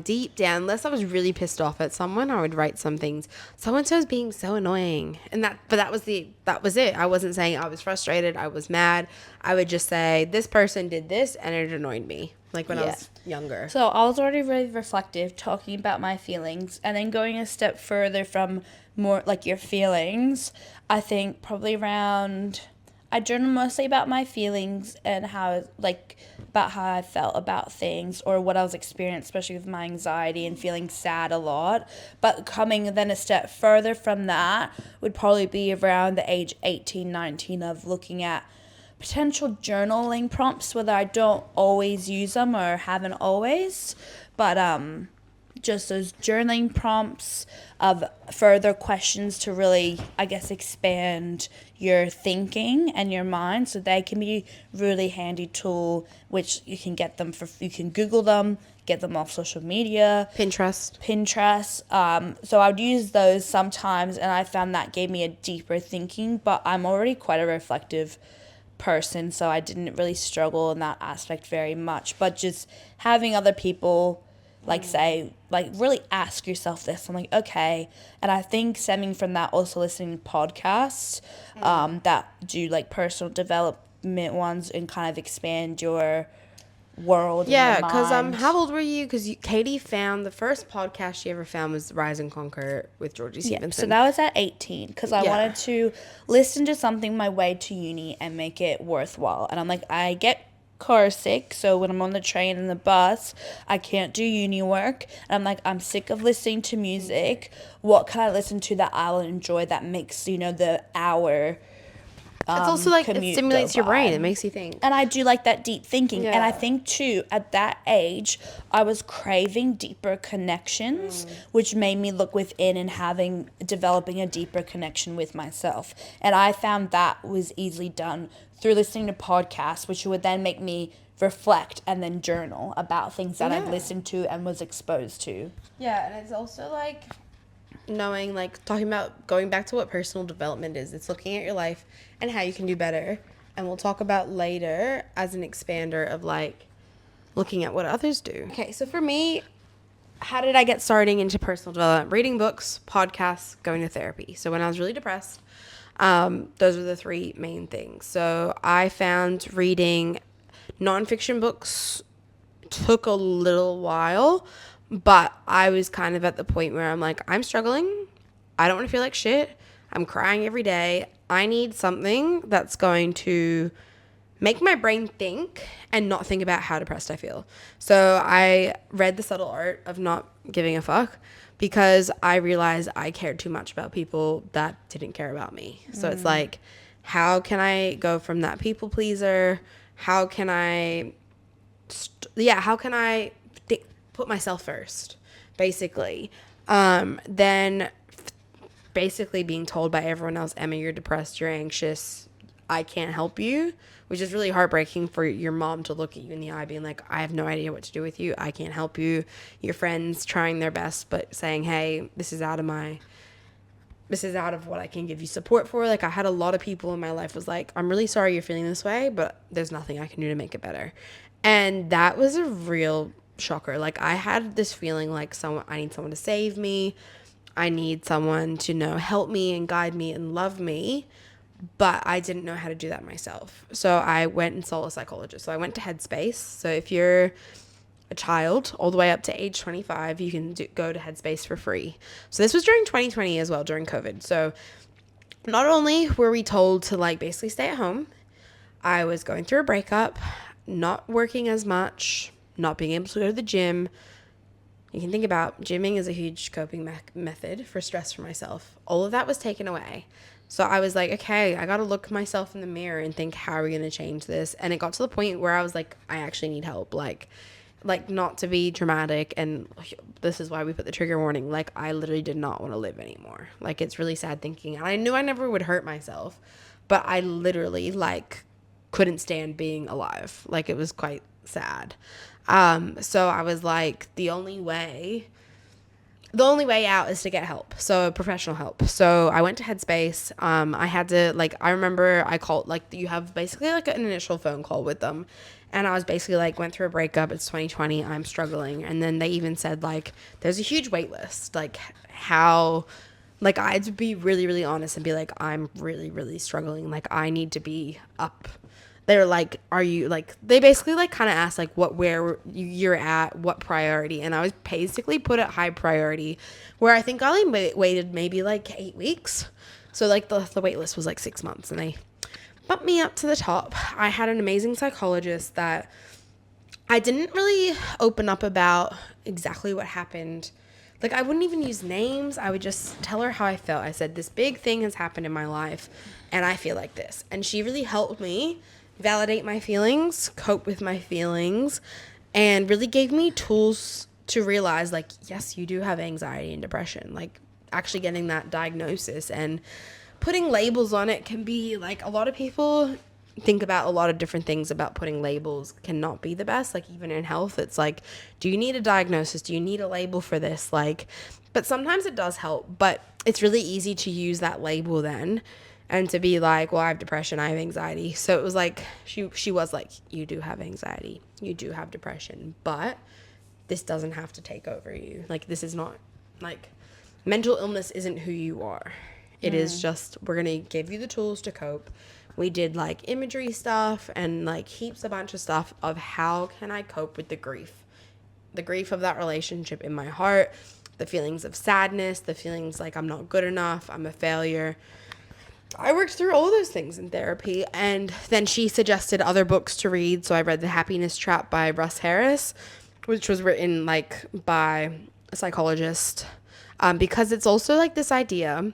Speaker 2: deep down. Unless I was really pissed off at someone, I would write some things. So and so's being so annoying, and that was it. I wasn't saying I was frustrated, I was mad. I would just say this person did this, and it annoyed me. Like when I
Speaker 1: Yeah.
Speaker 2: was younger.
Speaker 1: So I was already really reflective, talking about my feelings, and then going a step further from more like your feelings. I think probably around, I journal mostly about my feelings and how like about how I felt about things or what I was experiencing, especially with my anxiety and feeling sad a lot. But coming then a step further from that would probably be around the age 18, 19 of looking at potential journaling prompts, whether I don't always use them or haven't always, but just those journaling prompts of further questions to really, I guess, expand your thinking and your mind. So they can be really handy tool, which you can get them you can Google them, get them off social media.
Speaker 2: Pinterest.
Speaker 1: So I would use those sometimes, and I found that gave me a deeper thinking, but I'm already quite a reflective person, so I didn't really struggle in that aspect very much. But just having other people like say, like really ask yourself this. I'm like, okay. And I think stemming from that, also listening to podcasts that do like personal development ones and kind of expand your world.
Speaker 2: Yeah,
Speaker 1: and your
Speaker 2: because
Speaker 1: mind.
Speaker 2: how old were you? Because Katie found the first podcast she ever found was Rise and Conquer with Georgie
Speaker 1: Yeah,
Speaker 2: Stevenson.
Speaker 1: so that was at 18 because I
Speaker 2: Yeah.
Speaker 1: wanted to listen to something my way to uni and make it worthwhile. And I'm like, I get car sick, so when I'm on the train and the bus, I can't do uni work. And I'm like, I'm sick of listening to music. What can I listen to that I will enjoy that makes, the hour
Speaker 2: It's also like it
Speaker 1: commute
Speaker 2: stimulates
Speaker 1: go
Speaker 2: your brain.
Speaker 1: by.
Speaker 2: It makes you think.
Speaker 1: And I do like that deep thinking. And I
Speaker 2: Yeah.
Speaker 1: think, too, at that age, I was craving deeper connections, which made me look within and developing a deeper connection with myself. And I found that was easily done through listening to podcasts, which would then make me reflect and then journal about things that I've
Speaker 2: Yeah.
Speaker 1: listened to and was exposed to.
Speaker 2: Yeah, and it's also like knowing, like talking about going back to what personal development is. It's looking at your life and how you can do better. And we'll talk about later as an expander of like looking at what others do. Okay, so for me, how did I get starting into personal development? Reading books, podcasts, going to therapy. So when I was really depressed, those were the three main things. So I found reading nonfiction books took a little while, but I was kind of at the point where I'm like, I'm struggling. I don't want to feel like shit. I'm crying every day. I need something that's going to make my brain think and not think about how depressed I feel. So I read The Subtle Art of Not Giving a Fuck because I realized I cared too much about people that didn't care about me. So it's like, how can I go from that people pleaser? How can I put myself first, basically? Then basically being told by everyone else, Emma, you're depressed, you're anxious, I can't help you, which is really heartbreaking for your mom to look at you in the eye being like, I have no idea what to do with you, I can't help you. Your friends trying their best but saying, hey, this is out of what I can give you support for. Like, I had a lot of people in my life was like, I'm really sorry you're feeling this way, but there's nothing I can do to make it better. And that was a real shocker. Like, I had this feeling like I need someone to save me. I need someone to help me and guide me and love me. But I didn't know how to do that myself. So I went and saw a psychologist. So I went to Headspace. So if you're a child all the way up to age 25, you can go to Headspace for free. So this was during 2020 as well, during COVID. So not only were we told to basically stay at home, I was going through a breakup, not working as much, not being able to go to the gym. You can think about gymming is a huge coping method for stress for myself. All of that was taken away. So I was like, okay, I got to look myself in the mirror and think, how are we going to change this? And it got to the point where I was like, I actually need help. Like not to be dramatic. And this is why we put the trigger warning. Like, I literally did not want to live anymore. Like, it's really sad thinking. And I knew I never would hurt myself, but I literally couldn't stand being alive. Like, it was quite sad. So I was like, the only way out is to get help. So professional help. So I went to Headspace. I had to I remember I called, you have basically an initial phone call with them. And I was basically went through a breakup. It's 2020. I'm struggling. And then they even said there's a huge wait list. I had to be really, really honest and be like, I'm really, really struggling. I need to be up. They're like, are you they basically kind of asked where you're at, what priority. And I was basically put at high priority, where I think I only waited maybe 8 weeks. So the wait list was 6 months, and they bumped me up to the top. I had an amazing psychologist that I didn't really open up about exactly what happened. I wouldn't even use names. I would just tell her how I felt. I said, this big thing has happened in my life, and I feel like this. And she really helped me validate my feelings, cope with my feelings, and really gave me tools to realize, yes, you do have anxiety and depression. Actually getting that diagnosis and putting labels on it can be, a lot of people think about a lot of different things about putting labels cannot be the best. Even in health, it's do you need a diagnosis? Do you need a label for this? But sometimes it does help, but it's really easy to use that label then and to be well, I have depression, I have anxiety. So it was she was you do have anxiety, you do have depression, but this doesn't have to take over you. This is not, mental illness isn't who you are. It is just, we're going to give you the tools to cope. We did imagery stuff and heaps a bunch of stuff of how can I cope with the grief of that relationship in my heart, the feelings of sadness, the feelings I'm not good enough, I'm a failure. I worked through all those things in therapy, and then she suggested other books to read. So I read The Happiness Trap by Russ Harris, which was written by a psychologist, because it's also this idea,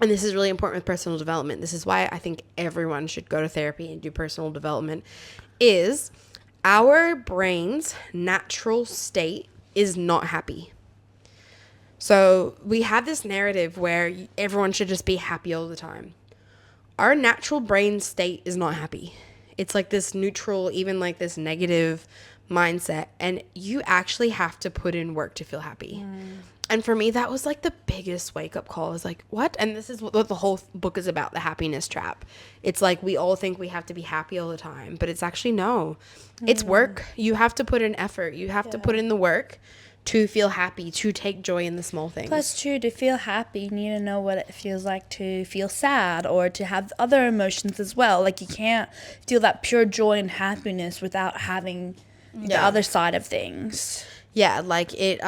Speaker 2: and this is really important with personal development. This is why I think everyone should go to therapy and do personal development, is our brain's natural state is not happy. So we have this narrative where everyone should just be happy all the time. Our natural brain state is not happy. It's this neutral, even this negative mindset. And you actually have to put in work to feel happy. And for me, that was the biggest wake up call. I was what? And this is what the whole book is about, The Happiness Trap. It's we all think we have to be happy all the time, but it's actually no. It's work. You have to put in effort. You have to put in the work to feel happy, to take joy in the small things.
Speaker 1: Plus, too, to feel happy, you need to know what it feels like to feel sad or to have other emotions as well. Like, you can't feel that pure joy and happiness without having the other side of things.
Speaker 2: Yeah, like it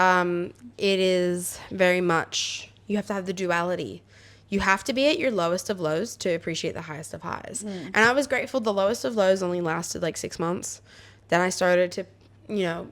Speaker 2: is very much, you have to have the duality. You have to be at your lowest of lows to appreciate the highest of highs. And I was grateful the lowest of lows only lasted like 6 months. Then I started to,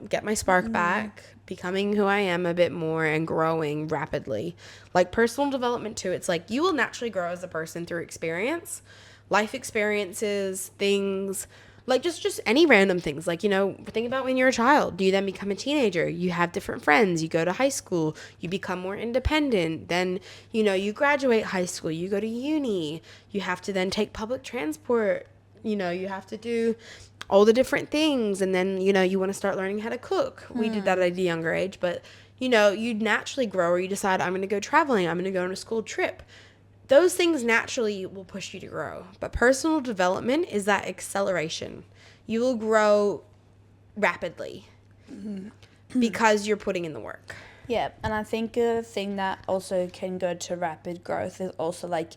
Speaker 2: get my spark back, becoming who I am a bit more and growing rapidly. Like personal development too, it's like you will naturally grow as a person through experience, life experiences, things, like just any random things. Like, think about when you're a child. You then become a teenager. You have different friends. You go to high school. You become more independent. Then, you graduate high school. You go to uni. You have to then take public transport. You have to do all the different things. And then, you want to start learning how to cook. We did that at a younger age. But, you naturally grow, or you decide, I'm going to go traveling. I'm going to go on a school trip. Those things naturally will push you to grow. But personal development is that acceleration. You will grow rapidly because you're putting in the work.
Speaker 1: Yeah, and I think a thing that also can go to rapid growth is also like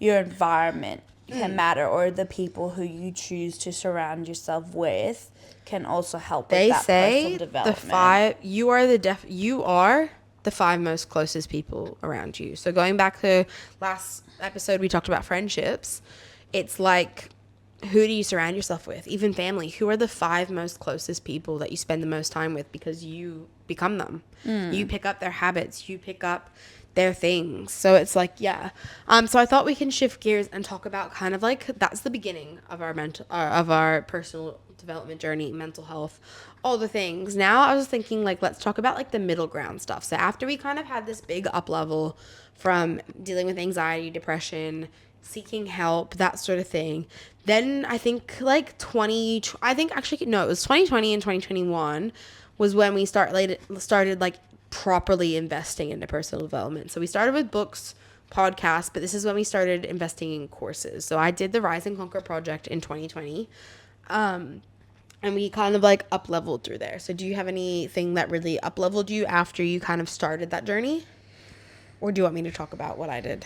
Speaker 1: your environment can matter, or the people who you choose to surround yourself with can also help with that personal development.
Speaker 2: You are the 5 most closest people around you. So going back to last episode, we talked about friendships. It's like, who do you surround yourself with? Even family. Who are the 5 most closest people that you spend the most time with, because you become them. You pick up their habits. You pick up their things. So it's like, yeah. So I thought we can shift gears and talk about kind of like, that's the beginning of our personal development journey, mental health, all the things. Now I was thinking, like, let's talk about like the middle ground stuff. So after we kind of had this big up level from dealing with anxiety, depression, seeking help, that sort of thing, then I think like it was 2020 and 2021 was when we started like properly investing into personal development. So we started with books, podcasts, but this is when we started investing in courses. So I did the Rise and Conquer project in 2020. And we kind of like up leveled through there. So do you have anything that really up leveled you after you kind of started that journey? Or do you want me to talk about what I did?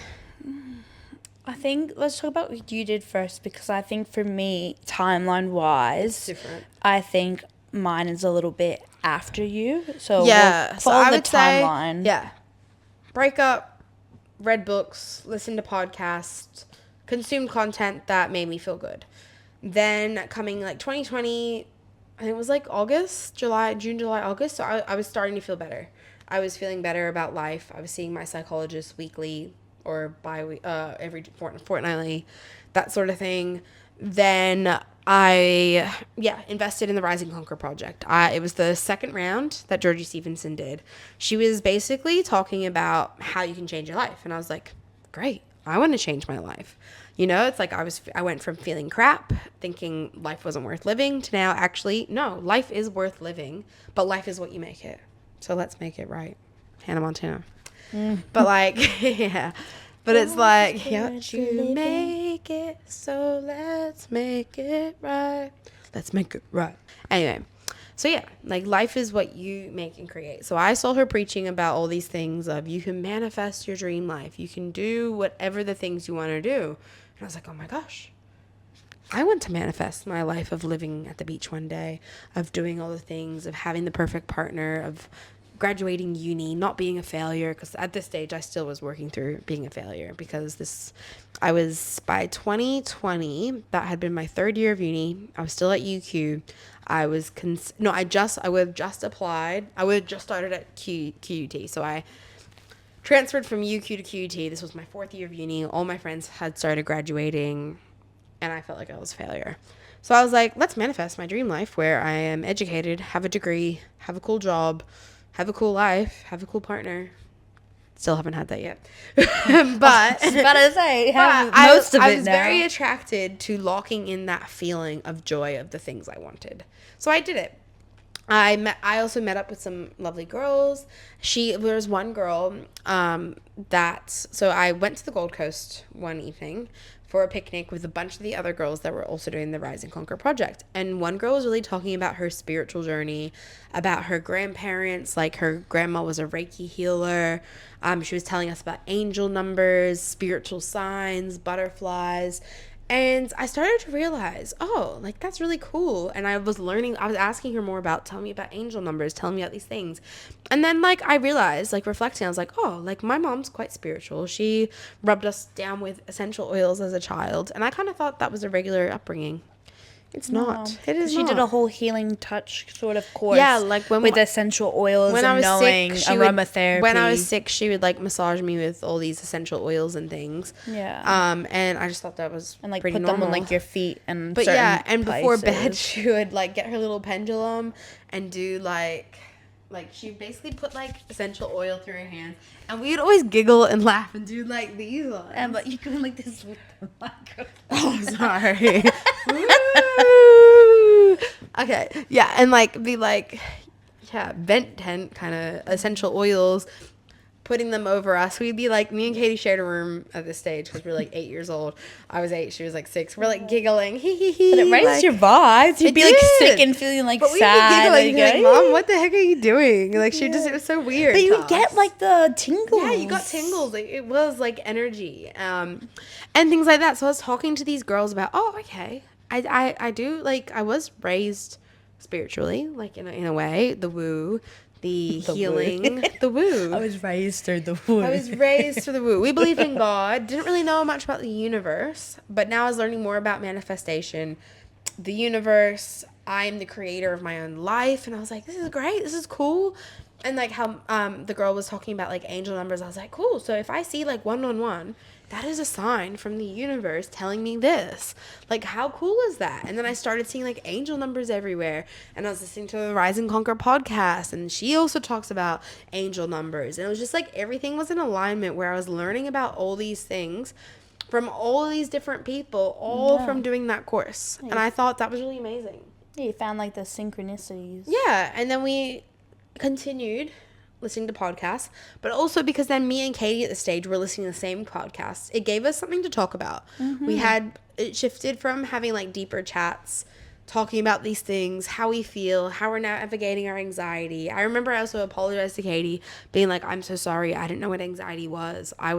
Speaker 1: I think let's talk about what you did first, because I think for me, timeline wise,
Speaker 2: Different.
Speaker 1: I think mine is a little bit after you. So
Speaker 2: Yeah.
Speaker 1: we'll
Speaker 2: So
Speaker 1: follow
Speaker 2: I
Speaker 1: the
Speaker 2: would
Speaker 1: timeline.
Speaker 2: say, yeah, break up, read books, listen to podcasts, consume content that made me feel good. Then coming like 2020, I think it was like June, July, August. So I was starting to feel better. I was feeling better about life. I was seeing my psychologist weekly or every fortnightly, that sort of thing. Then I invested in the Rise and Conquer project. It was the second round that Georgie Stevenson did. She was basically talking about how you can change your life, and I was like, great, I want to change my life. It's like I went from feeling crap, thinking life wasn't worth living, to now actually, no, life is worth living, but life is what you make it. So let's make it right. Hannah Montana. But like, yeah. But it's like, yeah, you make it, so let's make it right. Let's make it right. Anyway, so yeah, like life is what you make and create. So I saw her preaching about all these things of you can manifest your dream life. You can do whatever the things you want to do. And I was like, oh my gosh, I want to manifest my life of living at the beach one day, of doing all the things, of having the perfect partner, of graduating uni, not being a failure, because at this stage I still was working through being a failure, because I was, by 2020, that had been my 3rd year of uni. I was still at UQ. I would have just applied. I would have just started at QUT. So I transferred from UQ to QUT. This was my 4th year of uni. All my friends had started graduating, and I felt like I was a failure. So I was like, let's manifest my dream life where I am educated, have a degree, have a cool job, have a cool life, have a cool partner. Still haven't had that yet. But
Speaker 1: I was about to say,
Speaker 2: I was
Speaker 1: now.
Speaker 2: very attracted to locking in that feeling of joy of the things I wanted. So I did it. I also met up with some lovely girls. There was one girl so I went to the Gold Coast one evening for a picnic with a bunch of the other girls that were also doing the Rise and Conquer project. And one girl was really talking about her spiritual journey, about her grandparents. Like, her grandma was a Reiki healer. She was telling us about angel numbers, spiritual signs, butterflies. And I started to realize, oh, like, that's really cool. And I was asking her more about, tell me about angel numbers, tell me about these things. And then, like, I realized, like, reflecting, I was like, oh, like, my mom's quite spiritual. She rubbed us down with essential oils as a child. And I kind of thought that was a regular upbringing. It's not. It is
Speaker 1: She
Speaker 2: not.
Speaker 1: did a whole healing touch sort of course.
Speaker 2: Yeah, like
Speaker 1: with essential oils
Speaker 2: when
Speaker 1: and
Speaker 2: I was
Speaker 1: knowing
Speaker 2: sick,
Speaker 1: aromatherapy.
Speaker 2: when I was sick, she would like massage me with all these essential oils and things.
Speaker 1: Yeah.
Speaker 2: And I just thought that was
Speaker 1: and like
Speaker 2: pretty
Speaker 1: put
Speaker 2: normal.
Speaker 1: them on like your feet and
Speaker 2: But
Speaker 1: certain
Speaker 2: yeah, and before bed,
Speaker 1: places.
Speaker 2: she would like get her little pendulum and do like she basically put like essential oil through her hands, and we'd always giggle and laugh and do like these ones.
Speaker 1: And but you go like this with the microphone.
Speaker 2: Oh, sorry. Woo! Okay, yeah, and like be like, yeah, vent tent kind of essential oils, putting them over us. We'd be like, me and Katie shared a room at this stage because we were like 8 years old. I was 8, she was like 6. We're like giggling, hee hee hee.
Speaker 1: But it raised
Speaker 2: like,
Speaker 1: your vibes. You'd
Speaker 2: it
Speaker 1: be like
Speaker 2: did.
Speaker 1: sick and feeling like
Speaker 2: but we'd
Speaker 1: sad.
Speaker 2: be giggling,
Speaker 1: Like,
Speaker 2: like, Mom, what the heck are you doing? Like, she just, it was so weird.
Speaker 1: But you
Speaker 2: to
Speaker 1: would get
Speaker 2: us.
Speaker 1: like the tingles.
Speaker 2: Yeah, you got tingles. Like, it was like energy, and things like that. So I was talking to these girls about, oh, okay, I do, like, I was raised spiritually, like in a way, the woo, the healing,
Speaker 1: woo.
Speaker 2: the woo.
Speaker 1: I was raised through the woo.
Speaker 2: I was raised for the woo. We believed in God. Didn't really know much about the universe, but now I was learning more about manifestation, the universe. I'm the creator of my own life, and I was like, this is great. This is cool. And like how the girl was talking about like angel numbers, I was like, cool. So if I see like 111, that is a sign from the universe telling me this. Like, how cool is that? And then I started seeing like angel numbers everywhere, and I was listening to the Rise and Conquer podcast, and she also talks about angel numbers, and it was just like everything was in alignment where I was learning about all these things from all these different people, all from doing that course. And I thought that was really amazing.
Speaker 1: Yeah, you found like the synchronicities.
Speaker 2: Yeah, and then we continued listening to podcasts, but also because then me and Katie at the stage were listening to the same podcasts, it gave us something to talk about. It shifted from having like deeper chats, talking about these things, how we feel, how we're navigating our anxiety. I remember I also apologized to Katie, being like, I'm so sorry, I didn't know what anxiety was. I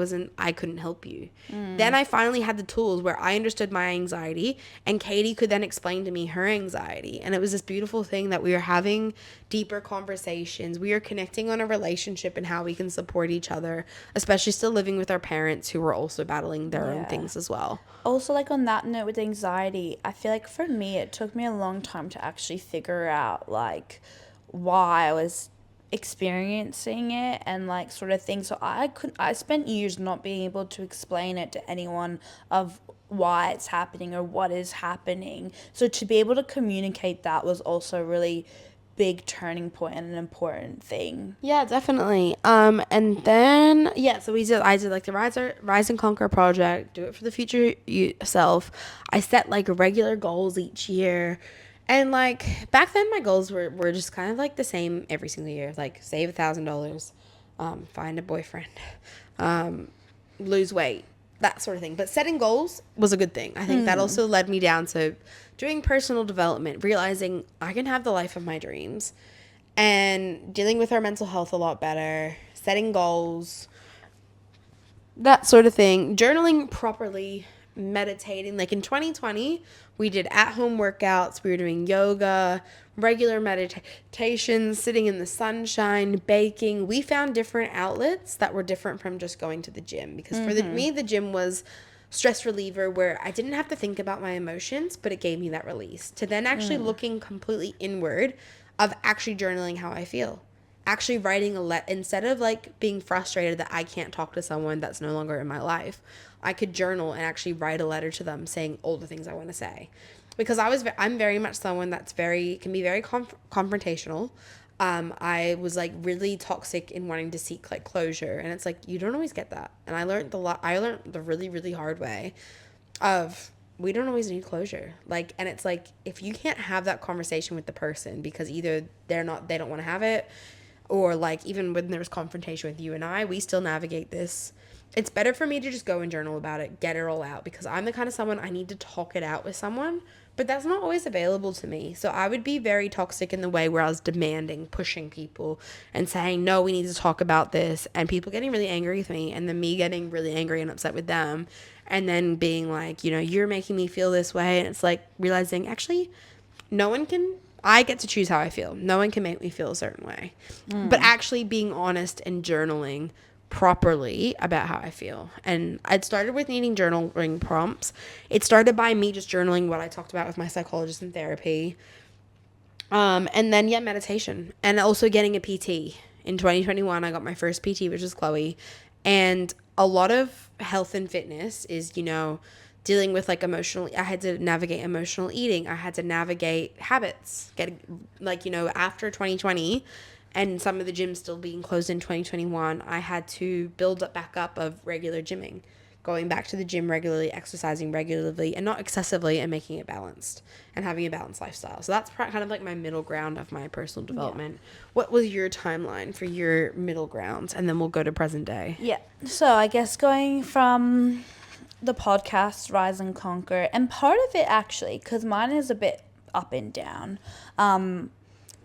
Speaker 2: couldn't help you. Then I finally had the tools where I understood my anxiety, and Katie could then explain to me her anxiety. And it was this beautiful thing that we were having deeper conversations. We are connecting on a relationship and how we can support each other, especially still living with our parents who were also battling their own things as well.
Speaker 1: Also, like on that note with anxiety, I feel like for me, it took me a long time to actually figure out like why I was experiencing it and like sort of thing. So I spent years not being able to explain it to anyone of why it's happening or what is happening. So to be able to communicate that was also really big turning point and an important thing.
Speaker 2: Yeah, definitely. And then so I did like the Rise and Conquer project, do it for the future self. I set like regular goals each year. And like back then my goals were just kind of like the same every single year. Like save $1,000, find a boyfriend, lose weight, that sort of thing. But setting goals was a good thing. I think that also led me down to doing personal development, realizing I can have the life of my dreams, and dealing with our mental health a lot better, setting goals, that sort of thing, journaling properly, meditating. Like in 2020, we did at-home workouts, we were doing yoga, regular meditation, sitting in the sunshine, baking. We found different outlets that were different from just going to the gym, because for me, the gym was stress reliever where I didn't have to think about my emotions, but it gave me that release to then actually looking completely inward of actually journaling how I feel, actually writing instead of like being frustrated that I can't talk to someone that's no longer in my life. I could journal and actually write a letter to them saying all the things I want to say, because I'm very much someone that's can be very confrontational. I was like really toxic in wanting to seek like closure, and it's like you don't always get that. And I learned the really, really hard way of we don't always need closure. Like, and it's like if you can't have that conversation with the person because either they don't want to have it, or like even when there's confrontation with you and I, we still navigate this. It's better for me to just go and journal about it, get it all out, because I'm the kind of someone I need to talk it out with someone, but that's not always available to me. So I would be very toxic in the way where I was demanding, pushing people and saying, no, we need to talk about this, and people getting really angry with me, and then me getting really angry and upset with them, and then being like, you're making me feel this way. And it's like realizing, actually, I get to choose how I feel. No one can make me feel a certain way. But actually being honest and journaling properly about how I feel. And I'd started with needing journaling prompts. It started by me just journaling what I talked about with my psychologist in therapy. And then, meditation. And also getting a PT. In 2021, I got my first PT, which is Chloe. And a lot of health and fitness is, dealing with like I had to navigate emotional eating. I had to navigate habits, after 2020 and some of the gyms still being closed in 2021, I had to build up back up of regular gymming, going back to the gym regularly, exercising regularly and not excessively, and making it balanced and having a balanced lifestyle. So that's kind of like my middle ground of my personal development. Yeah. What was your timeline for your middle ground? And then we'll go to present day.
Speaker 1: Yeah. So I guess going from the podcast Rise and Conquer, and part of it actually, because mine is a bit up and down,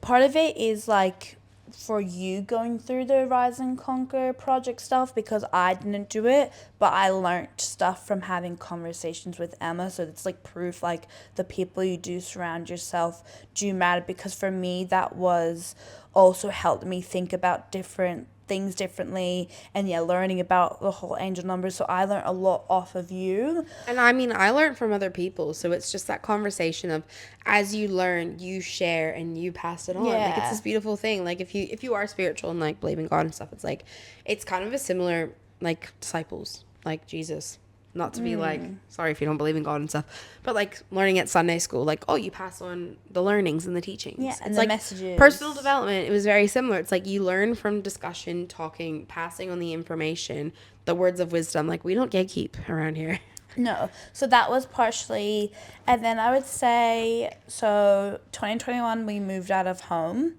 Speaker 1: part of it is like for you going through the Rise and Conquer project stuff, because I didn't do it, but I learned stuff from having conversations with Emma. So it's like proof, like the people you do surround yourself do matter, because for me that was also helped me think about different things differently, and learning about the whole angel numbers. So I learned a lot off of you,
Speaker 2: and I mean I learned from other people, so it's just that conversation of as you learn you share and you pass it on. Like it's this beautiful thing. Like if you are spiritual and like believe in God and stuff, it's like it's kind of a similar like disciples, like Jesus. Not to be like, sorry if you don't believe in God and stuff, but like learning at Sunday school, like, oh, you pass on the learnings and the teachings.
Speaker 1: Yeah, and
Speaker 2: it's
Speaker 1: the
Speaker 2: like
Speaker 1: messages.
Speaker 2: Personal development, it was very similar. It's like you learn from discussion, talking, passing on the information, the words of wisdom. Like we don't gatekeep around here.
Speaker 1: No. So that was partially, and then I would say, so 2021 we moved out of home,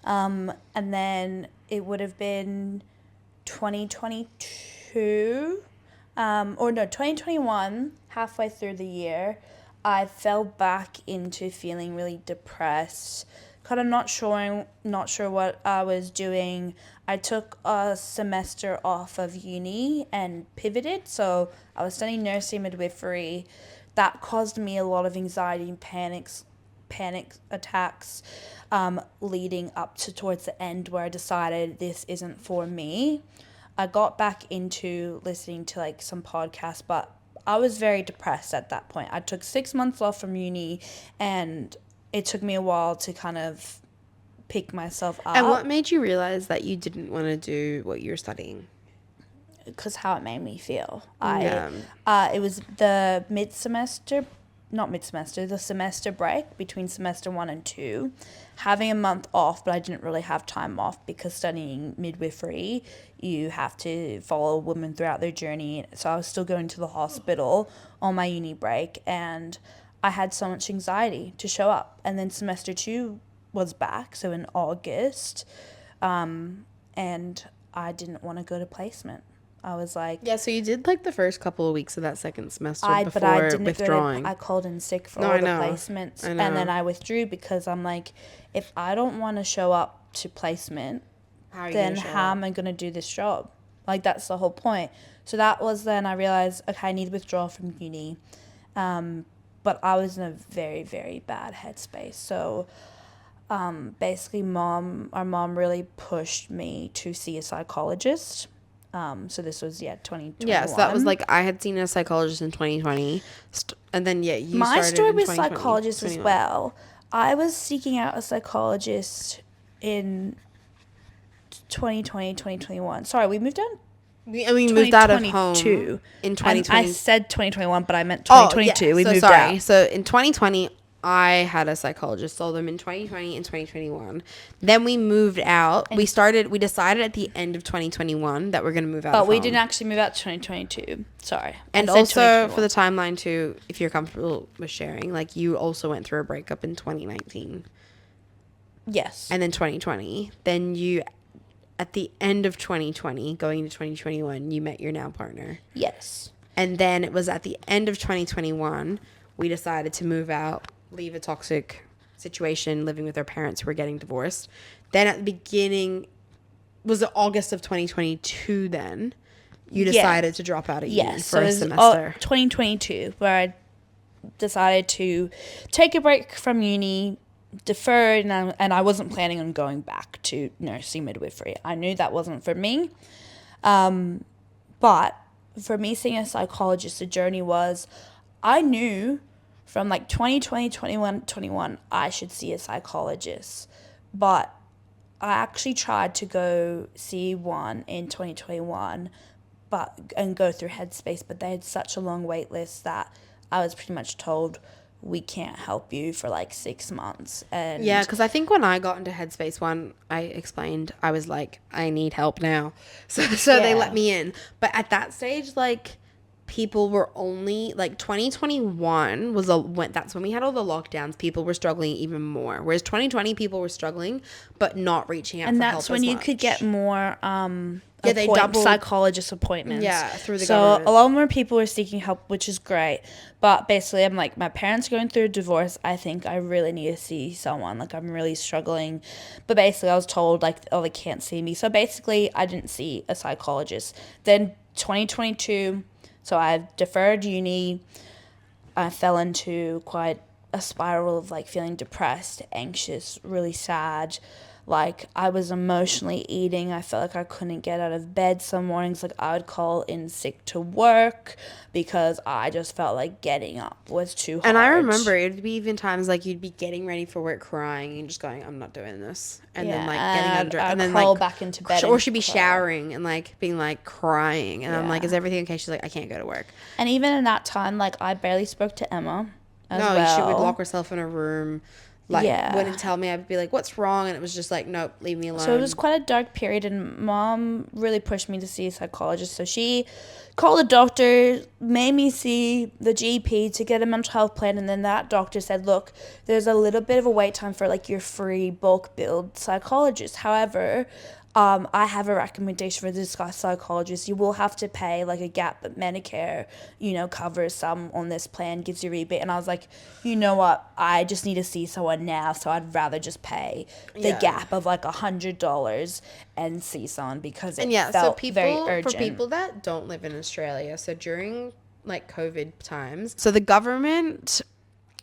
Speaker 1: and then it would have been 2022. 2021, halfway through the year, I fell back into feeling really depressed, kind of not sure what I was doing. I took a semester off of uni and pivoted, so I was studying nursing midwifery. That caused me a lot of anxiety and panic attacks, leading up to towards the end, where I decided this isn't for me. I got back into listening to like some podcasts, but I was very depressed at that point. I took 6 months off from uni, and it took me a while to kind of pick myself up.
Speaker 2: And what made you realize that you didn't want to do what you're studying?
Speaker 1: Because how it made me feel. It was the the semester break between semester 1 and 2, having a month off, but I didn't really have time off because studying midwifery, you have to follow a woman throughout their journey. So I was still going to the hospital on my uni break, and I had so much anxiety to show up. And then semester 2 was back, so in August, and I didn't want to go to placement. I was like...
Speaker 2: Yeah, so you did like the first couple of weeks of that second semester before withdrawing.
Speaker 1: I called in sick for all the placements, and then I withdrew because I'm like, if I don't want to show up to placement, then how am I going to do this job? Like, that's the whole point. So that was then I realized, okay, I need to withdraw from uni. But I was in a very, very bad headspace. So basically our mom really pushed me to see a psychologist. So this was 2021.
Speaker 2: Yeah, so that was like I had seen a psychologist in 2020, and then you
Speaker 1: my
Speaker 2: started
Speaker 1: story
Speaker 2: in
Speaker 1: with psychologists as well. I was seeking out a psychologist in 2020, 2021. Sorry, we moved out.
Speaker 2: We moved out of home in 2020.
Speaker 1: I said 2021, but I meant 2022.
Speaker 2: Oh, yeah.
Speaker 1: We moved
Speaker 2: sorry.
Speaker 1: out.
Speaker 2: So in 2020. I had a psychologist, saw them in 2020 and 2021. Then we moved out. We decided at the end of 2021 that we're going to move out.
Speaker 1: But we didn't actually move out to 2022. Sorry.
Speaker 2: And also for the timeline too, if you're comfortable with sharing, like you also went through a breakup in 2019.
Speaker 1: Yes.
Speaker 2: And then 2020. Then you at the end of 2020, going into 2021, you met your now partner.
Speaker 1: Yes.
Speaker 2: And then it was at the end of 2021, we decided to move out, leave a toxic situation, living with our parents who were getting divorced. Then at the beginning, was it August of 2022 then? You decided to drop out of uni for a semester.
Speaker 1: 2022, where I decided to take a break from uni, deferred, and I wasn't planning on going back to nursing midwifery. I knew that wasn't for me. But for me, seeing a psychologist, the journey was, I knew from like 2020, 21, I should see a psychologist. But I actually tried to go see one in 2021 and go through Headspace, but they had such a long wait list that I was pretty much told, we can't help you for like 6 months. And
Speaker 2: yeah, because I think when I got into Headspace one, I explained, I was like, I need help now. So they let me in. But at that stage, like, people were only, like, 2021 that's when we had all the lockdowns. People were struggling even more. Whereas 2020, people were struggling, but not reaching out for help as much.
Speaker 1: And that's when you could get more
Speaker 2: they doubled
Speaker 1: psychologist appointments.
Speaker 2: Yeah, through the government.
Speaker 1: So a lot more people were seeking help, which is great. But basically, I'm like, my parents are going through a divorce. I think I really need to see someone. Like, I'm really struggling. But basically, I was told, like, oh, they can't see me. So basically, I didn't see a psychologist. Then 2022, so I deferred uni. I fell into quite a spiral of, like, feeling depressed, anxious, really sad. Like, I was emotionally eating. I felt like I couldn't get out of bed some mornings. Like, I would call in sick to work because I just felt like getting up was too hard.
Speaker 2: And I remember it would be even times like you'd be getting ready for work crying and just going, I'm not doing this. And then like getting under and then
Speaker 1: crawl
Speaker 2: like
Speaker 1: back into bed.
Speaker 2: Or she'd be showering and like being like crying. And I'm like, is everything okay? She's like, I can't go to work.
Speaker 1: And even in that time, like, I barely spoke to Emma as well.
Speaker 2: She would lock herself in a room. Like, wouldn't tell me. I'd be like, what's wrong? And it was just like, nope, leave me alone.
Speaker 1: So it was quite a dark period, and Mom really pushed me to see a psychologist. So she called a doctor, made me see the GP to get a mental health plan, and then that doctor said, look, there's a little bit of a wait time for, like, your free bulk billed psychologist. However, I have a recommendation for this psychologist. You will have to pay like a gap, but Medicare, covers some on this plan, gives you a rebate. And I was like, you know what? I just need to see someone now, so I'd rather just pay the gap of like $100 and see someone because it felt very urgent.
Speaker 2: For people that don't live in Australia, so during like COVID times, so the government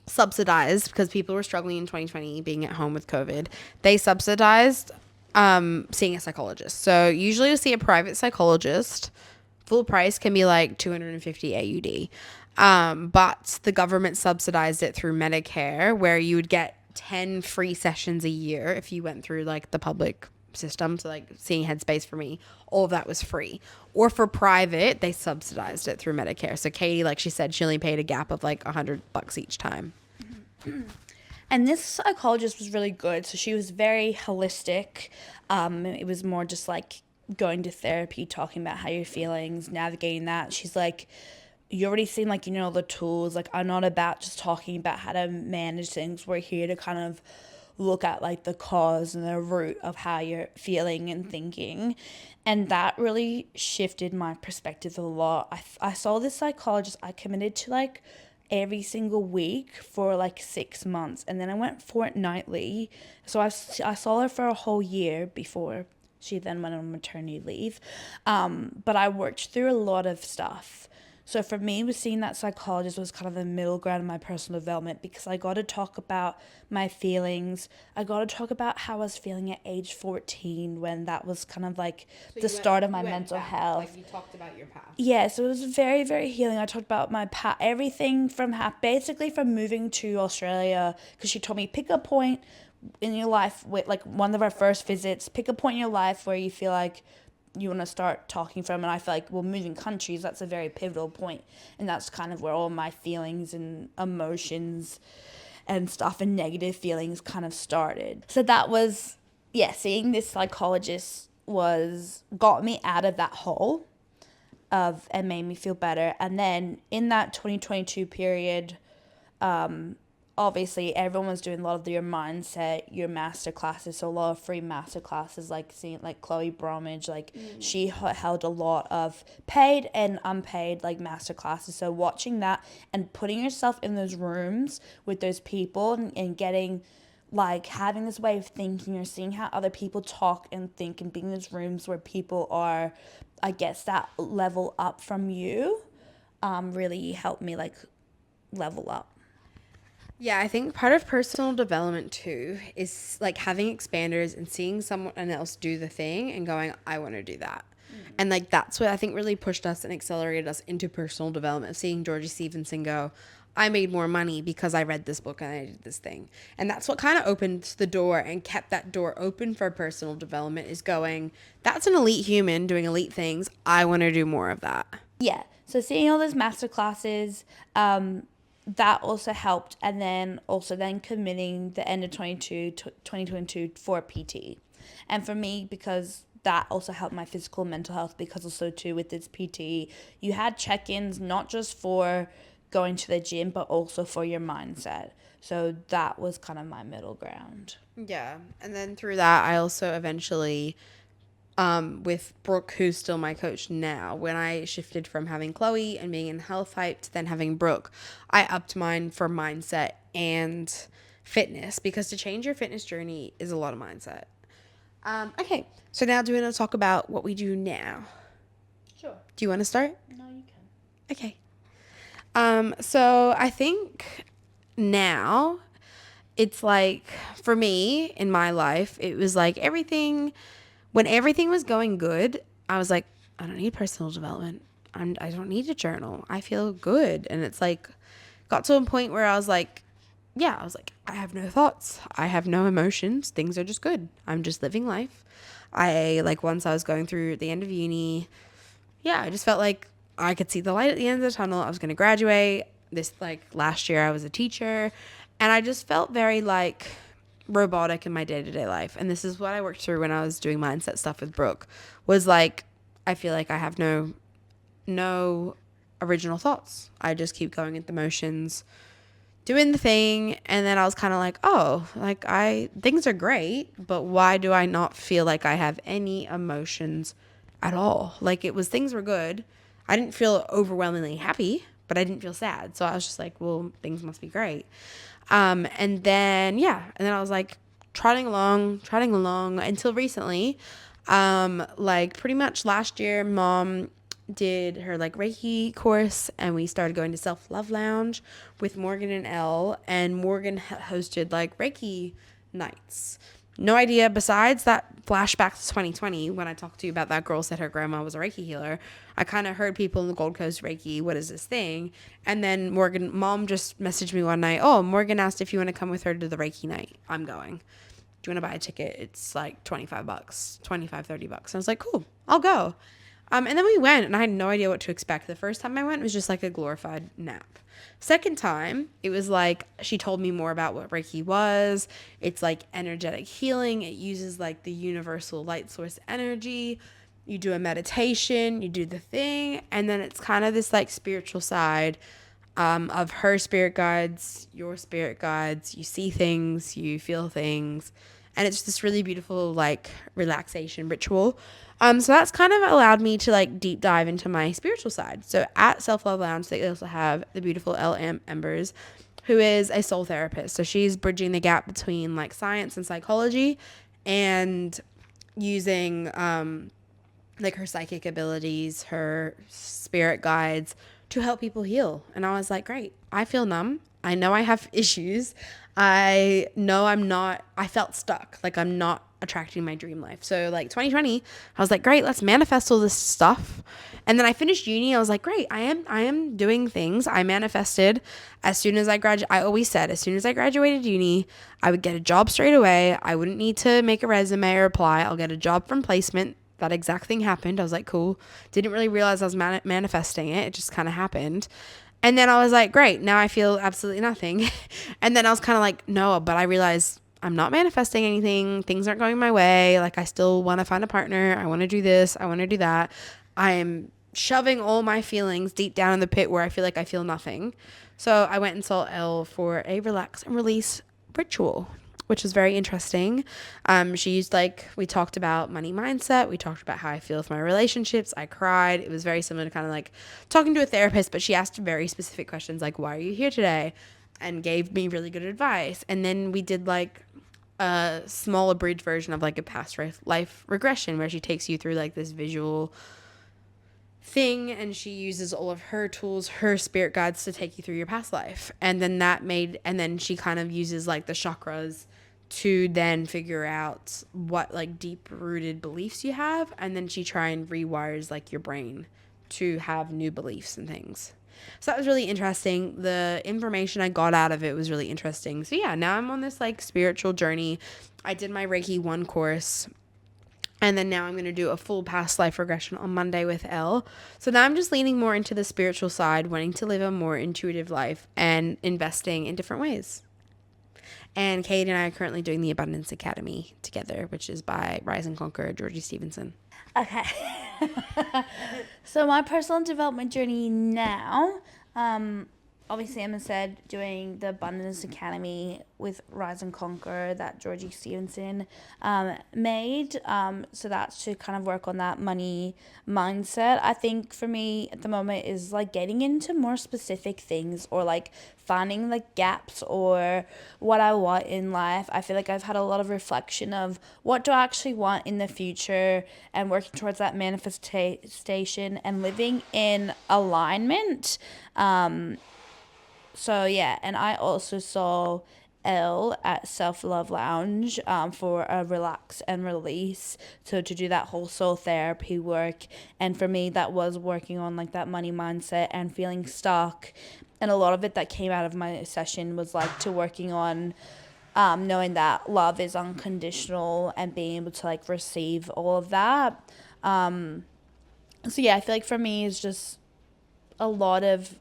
Speaker 2: subsidized, because people were struggling in 2020 being at home with COVID, they subsidized seeing a psychologist. So usually to see a private psychologist, full price can be like 250 AUD. But the government subsidized it through Medicare, where you would get 10 free sessions a year if you went through like the public system. So like seeing Headspace for me, all of that was free. Or for private, they subsidized it through Medicare. So Katie, like she said, she only paid a gap of like $100 each time.
Speaker 1: And this psychologist was really good. So she was very holistic. It was more just like going to therapy, talking about how you're feelings, navigating that. She's like, you already seem like you know all the tools. Like, I'm not about just talking about how to manage things. We're here to kind of look at like the cause and the root of how you're feeling and thinking. And that really shifted my perspective a lot. I saw this psychologist. I committed to like every single week for like 6 months, and then I went fortnightly. So I saw her for a whole year before she then went on maternity leave. But I worked through a lot of stuff. So for me, seeing that psychologist was kind of the middle ground of my personal development, because I got to talk about my feelings. I got to talk about how I was feeling at age 14, when that was kind of like the start of my mental health.
Speaker 2: Like you talked about your past.
Speaker 1: Yeah, so it was very, very healing. I talked about my past, everything from basically from moving to Australia, because she told me pick a point in your life with like one of our first visits, pick a point in your life where you feel like you want to start talking from. And I feel like, well, moving countries, that's a very pivotal point, and that's kind of where all my feelings and emotions and stuff and negative feelings kind of started. So that was, seeing this psychologist got me out of that hole and made me feel better. And then in that 2022 period, obviously everyone was doing a lot of your mindset, your master classes, so a lot of free master classes, like seeing like Chloe Bromwich, like she held a lot of paid and unpaid like master classes. So watching that and putting yourself in those rooms with those people, and getting like having this way of thinking, or seeing how other people talk and think, and being in those rooms where people are, I guess, that level up from you, really helped me like level up.
Speaker 2: Yeah, I think part of personal development too is like having expanders and seeing someone else do the thing and going, I want to do that. And like that's what I think really pushed us and accelerated us into personal development. Seeing Georgie Stevenson go, I made more money because I read this book and I did this thing. And that's what kind of opened the door and kept that door open for personal development, is going, that's an elite human doing elite things. I want to do more of that.
Speaker 1: Yeah. So seeing all those master classes, that also helped. And then also then committing the end of 2022 for PT. And for me, because that also helped my physical mental health, because also too with this PT, you had check-ins not just for going to the gym, but also for your mindset. So that was kind of my middle ground.
Speaker 2: Yeah. And then through that, I also eventually, with Brooke, who's still my coach now, when I shifted from having Chloe and being in Health Hype to then having Brooke, I upped mine for mindset and fitness, because to change your fitness journey is a lot of mindset. Okay, so now do you want to talk about what we do now?
Speaker 1: Sure.
Speaker 2: Do you want to start?
Speaker 1: No, you can.
Speaker 2: Okay. So I think now it's like, for me in my life, it was like when everything was going good, I was like, I don't need personal development. I don't need a journal. I feel good. And it's like, got to a point where I was like, I have no thoughts. I have no emotions. Things are just good. I'm just living life. Once I was going through the end of uni, I just felt like I could see the light at the end of the tunnel. I was going to graduate. Last year I was a teacher, and I just felt very like robotic in my day-to-day life. And this is what I worked through when I was doing mindset stuff with Brooke, was like, I feel like I have no original thoughts. I just keep going at the motions, doing the thing. And then I was kind of like, oh, like things are great, but why do I not feel like I have any emotions at all? Like, things were good. I didn't feel overwhelmingly happy, but I didn't feel sad. So I was just like, well, things must be great. And then I was like trotting along until recently. Pretty much last year, Mom did her Reiki course, and we started going to Self-Love Lounge with Morgan and Elle, and Morgan hosted Reiki nights. No idea, besides that flashback to 2020 when I talked to you about that girl said her grandma was a Reiki healer. I kind of heard people in the Gold Coast Reiki, what is this thing? And then Mom just messaged me one night, oh, Morgan asked if you want to come with her to the Reiki night. I'm going. Do you want to buy a ticket? It's like $25, $30. And I was like, cool, I'll go. And then we went, and I had no idea what to expect. The first time I went, it was just like a glorified nap. Second time, it was like she told me more about what Reiki was. It's like energetic healing. It uses the universal light source energy. You do a meditation, you do the thing, and then it's kind of this spiritual side of her spirit guides, your spirit guides. You see things, you feel things, and it's this really beautiful relaxation ritual. So that's kind of allowed me to deep dive into my spiritual side. So at Self-Love Lounge, they also have the beautiful L.M. Embers, who is a soul therapist. So she's bridging the gap between science and psychology, and using her psychic abilities, her spirit guides to help people heal. And I was like, great. I feel numb. I know I have issues. I know I felt stuck. I'm not attracting my dream life. So 2020, I was like, great, let's manifest all this stuff. And then I finished uni. I was like, great, I am doing things. I manifested as soon as I graduated. I always said as soon as I graduated uni, I would get a job straight away. I wouldn't need to make a resume or apply. I'll get a job from placement. That exact thing happened. I was like, cool. Didn't really realize I was manifesting it. It just kind of happened. And then I was like, great, now I feel absolutely nothing. And then I was kind of like, no, but I realized I'm not manifesting anything. Things aren't going my way. I still want to find a partner. I want to do this. I want to do that. I am shoving all my feelings deep down in the pit where I feel like I feel nothing. So I went and saw Elle for a relax and release ritual, which was very interesting. She used, like, we talked about money mindset. We talked about how I feel with my relationships. I cried. It was very similar to kind of like talking to a therapist, but she asked very specific questions like, why are you here today? And gave me really good advice. And then we did like a small abridged version of like a past life regression where she takes you through like this visual thing, and she uses all of her tools, her spirit guides, to take you through your past life. And then she kind of uses like the chakras to then figure out what like deep rooted beliefs you have, and then she try and rewires like your brain to have new beliefs and things. So that was really interesting. The information I got out of it was really interesting. So yeah, now I'm on this like spiritual journey. I did my Reiki 1 course, and then now I'm going to do a full past life regression on Monday with Elle. So now I'm just leaning more into the spiritual side, wanting to live a more intuitive life and investing in different ways. And Kate and I are currently doing the Abundance Academy together, which is by Rise and Conquer, Georgie Stevenson.
Speaker 1: Okay. So my personal development journey now, obviously Emma said doing the Abundance Academy with Rise and Conquer that Georgie Stevenson made. So that's to kind of work on that money mindset. I think for me at the moment is like getting into more specific things, or like finding like gaps or what I want in life. I feel like I've had a lot of reflection of what do I actually want in the future, and working towards that manifestation and living in alignment. So yeah, and I also saw Elle at Self Love Lounge for a relax and release. So to do that whole soul therapy work, and for me that was working on like that money mindset and feeling stuck, and a lot of it that came out of my session was like to working on knowing that love is unconditional and being able to like receive all of that. So yeah, I feel like for me it's just a lot of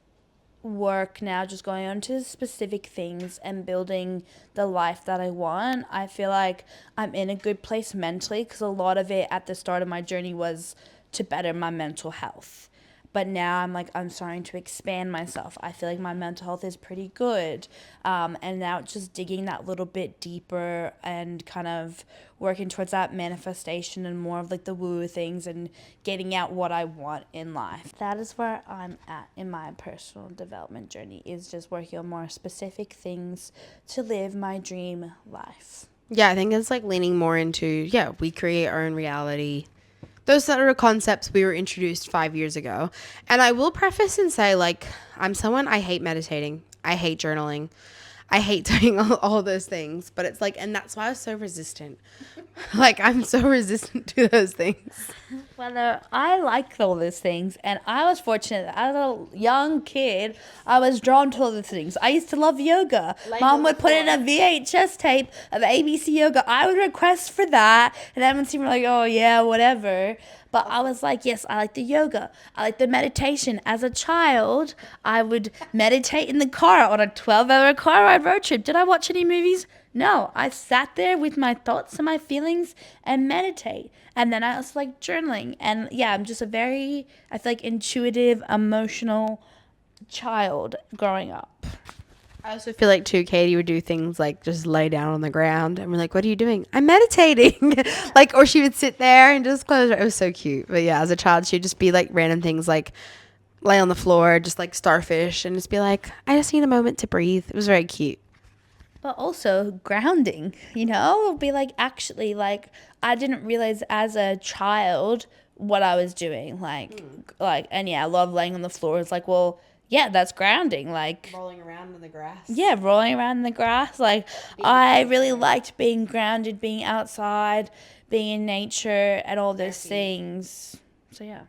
Speaker 1: work now, just going on to specific things and building the life that I want. I feel like I'm in a good place mentally, because a lot of it at the start of my journey was to better my mental health. But now I'm starting to expand myself. I feel like my mental health is pretty good. And now it's just digging that little bit deeper and kind of working towards that manifestation and more of like the woo things and getting out what I want in life. That is where I'm at in my personal development journey, is just working on more specific things to live my dream life.
Speaker 2: Yeah, I think it's like leaning more into, we create our own reality. Those sort of concepts we were introduced 5 years ago. And I will preface and say, like, I hate meditating. I hate journaling. I hate doing all those things. But it's like, and that's why I was so resistant. Like, I'm so resistant to those things.
Speaker 1: Well, I like all these things, and I was fortunate that as a young kid, I was drawn to all these things. I used to love yoga. Mom would put in a VHS tape of ABC yoga. I would request for that, and everyone seemed like, oh yeah, whatever. But I was like, yes, I like the yoga. I like the meditation. As a child, I would meditate in the car on a 12-hour car ride road trip. Did I watch any movies? No, I sat there with my thoughts and my feelings and meditate. And then I was like journaling. And yeah, I'm just I feel like intuitive, emotional child growing up.
Speaker 2: I also feel like too, Katie would do things like just lay down on the ground and we're like, what are you doing? I'm meditating. Like, or she would sit there and just close her. It was so cute. But yeah, as a child, she'd just be like random things like lay on the floor, just like starfish, and just be like, I just need a moment to breathe. It was very cute.
Speaker 1: But also grounding, be like, actually, like, I didn't realize as a child what I was doing. And yeah, I love laying on the floor. It's like, well, yeah, that's grounding. Like,
Speaker 2: Rolling around in the grass.
Speaker 1: yeah, rolling around in the grass. Like, I really liked being grounded, being outside, being in nature, and all those things. So, yeah.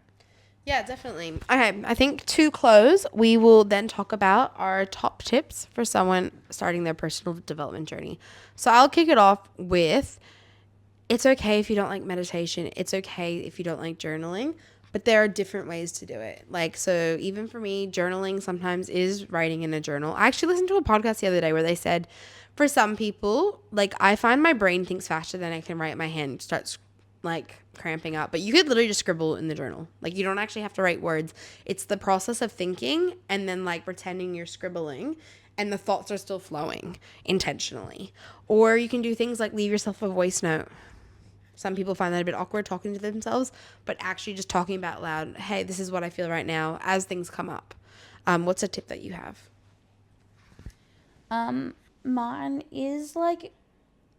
Speaker 2: Yeah, definitely. Okay, I think to close, we will then talk about our top tips for someone starting their personal development journey. So I'll kick it off with, it's okay if you don't like meditation. It's okay if you don't like journaling, but there are different ways to do it. Like, so even for me, journaling sometimes is writing in a journal. I actually listened to a podcast the other day where they said, for some people, like, I find my brain thinks faster than I can write, my hand starts like cramping up. But you could literally just scribble in the journal. Like, you don't actually have to write words. It's the process of thinking and then like pretending you're scribbling, and the thoughts are still flowing intentionally. Or you can do things like leave yourself a voice note. Some people find that a bit awkward talking to themselves, but actually just talking about loud, hey, this is what I feel right now as things come up. What's a tip that you have?
Speaker 1: Mine is like,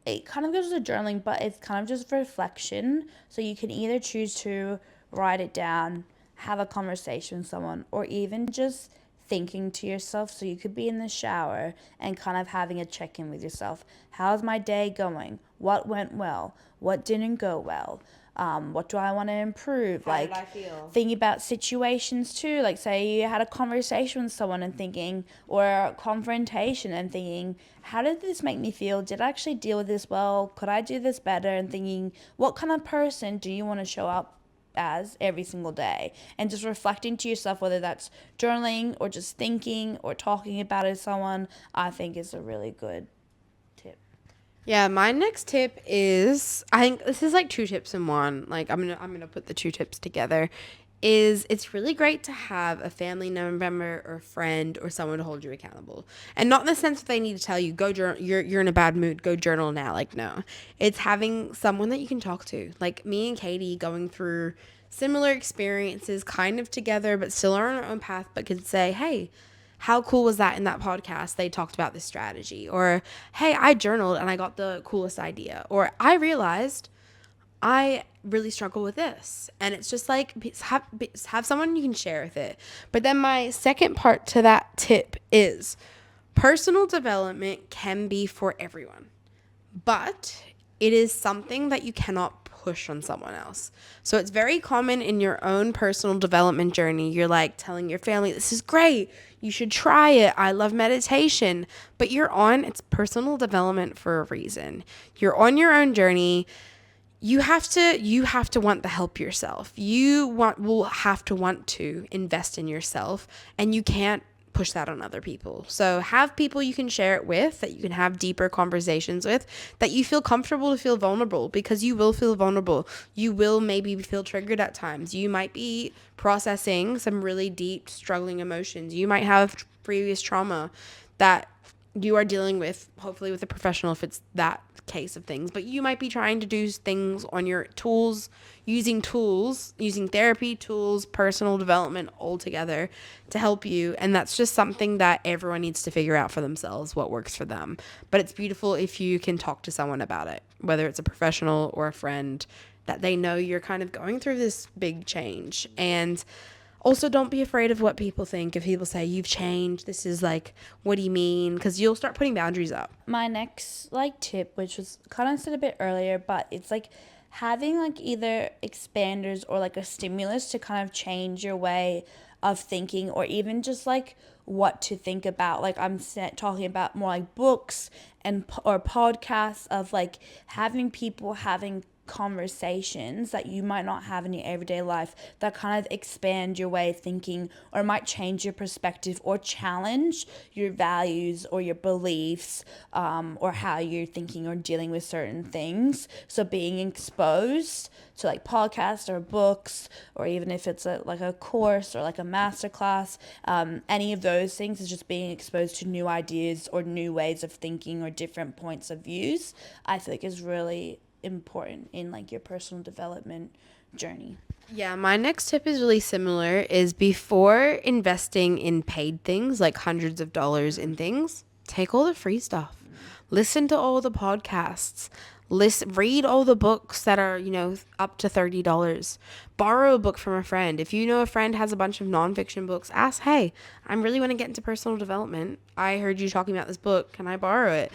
Speaker 1: it kind of goes to journaling, but it's kind of just reflection. So you can either choose to write it down, have a conversation with someone, or even just thinking to yourself. So you could be in the shower and kind of having a check in with yourself. How's my day going? What went well? What didn't go well? What do I want to improve?
Speaker 2: How did I feel?
Speaker 1: Thinking about situations too. Like, say you had a conversation with someone and thinking, or a confrontation and thinking, how did this make me feel? Did I actually deal with this well? Could I do this better? And thinking, what kind of person do you want to show up as every single day? And just reflecting to yourself, whether that's journaling or just thinking or talking about it to someone, I think is a really good tip.
Speaker 2: Yeah, my next tip is, I think this is like two tips in one. Like, I'm gonna put the two tips together. Is it's really great to have a family member or friend or someone to hold you accountable, and not in the sense that they need to tell you go journal. You're in a bad mood, go journal now. Like, no, it's having someone that you can talk to. Like me and Katie going through similar experiences, kind of together, but still on our own path, but could say, hey, how cool was that in that podcast? They talked about this strategy. Or, hey, I journaled and I got the coolest idea. Or, I realized I really struggle with this. And it's just like, have someone you can share with it. But then my second part to that tip is personal development can be for everyone, but it is something that you cannot push on someone else. So it's very common in your own personal development journey. You're like telling your family, this is great, you should try it, I love meditation. But it's personal development for a reason. You're on your own journey. You have to want the help yourself. Will have to want to invest in yourself, and you can't push that on other people. So have people you can share it with, that you can have deeper conversations with, that you feel comfortable to feel vulnerable, because you will feel vulnerable. You will maybe feel triggered at times. You might be processing some really deep, struggling emotions. You might have previous trauma that you are dealing with, hopefully with a professional if it's that case of things. But you might be trying to do things on your using therapy tools, personal development all together to help you. And that's just something that everyone needs to figure out for themselves, what works for them. But it's beautiful if you can talk to someone about it, whether it's a professional or a friend, that they know you're kind of going through this big change. And also, don't be afraid of what people think. If people say, you've changed, this is like, what do you mean? Because you'll start putting boundaries up.
Speaker 1: My next tip, which was kind of said a bit earlier, but it's like having either expanders or a stimulus to kind of change your way of thinking, or even just what to think about. I'm talking about more books or podcasts of having people having conversations that you might not have in your everyday life, that kind of expand your way of thinking, or might change your perspective or challenge your values or your beliefs, or how you're thinking or dealing with certain things. So being exposed to podcasts or books, or even if it's a course or a master class, any of those things, is just being exposed to new ideas or new ways of thinking or different points of views, I think is really important in your personal development journey.
Speaker 2: Yeah, my next tip is really similar, is before investing in paid things, like hundreds of dollars in things, take all the free stuff. Listen to all the podcasts. Read all the books that are, up to $30. Borrow a book from a friend. If you know a friend has a bunch of nonfiction books, ask, hey, I really want to get into personal development. I heard you talking about this book. Can I borrow it?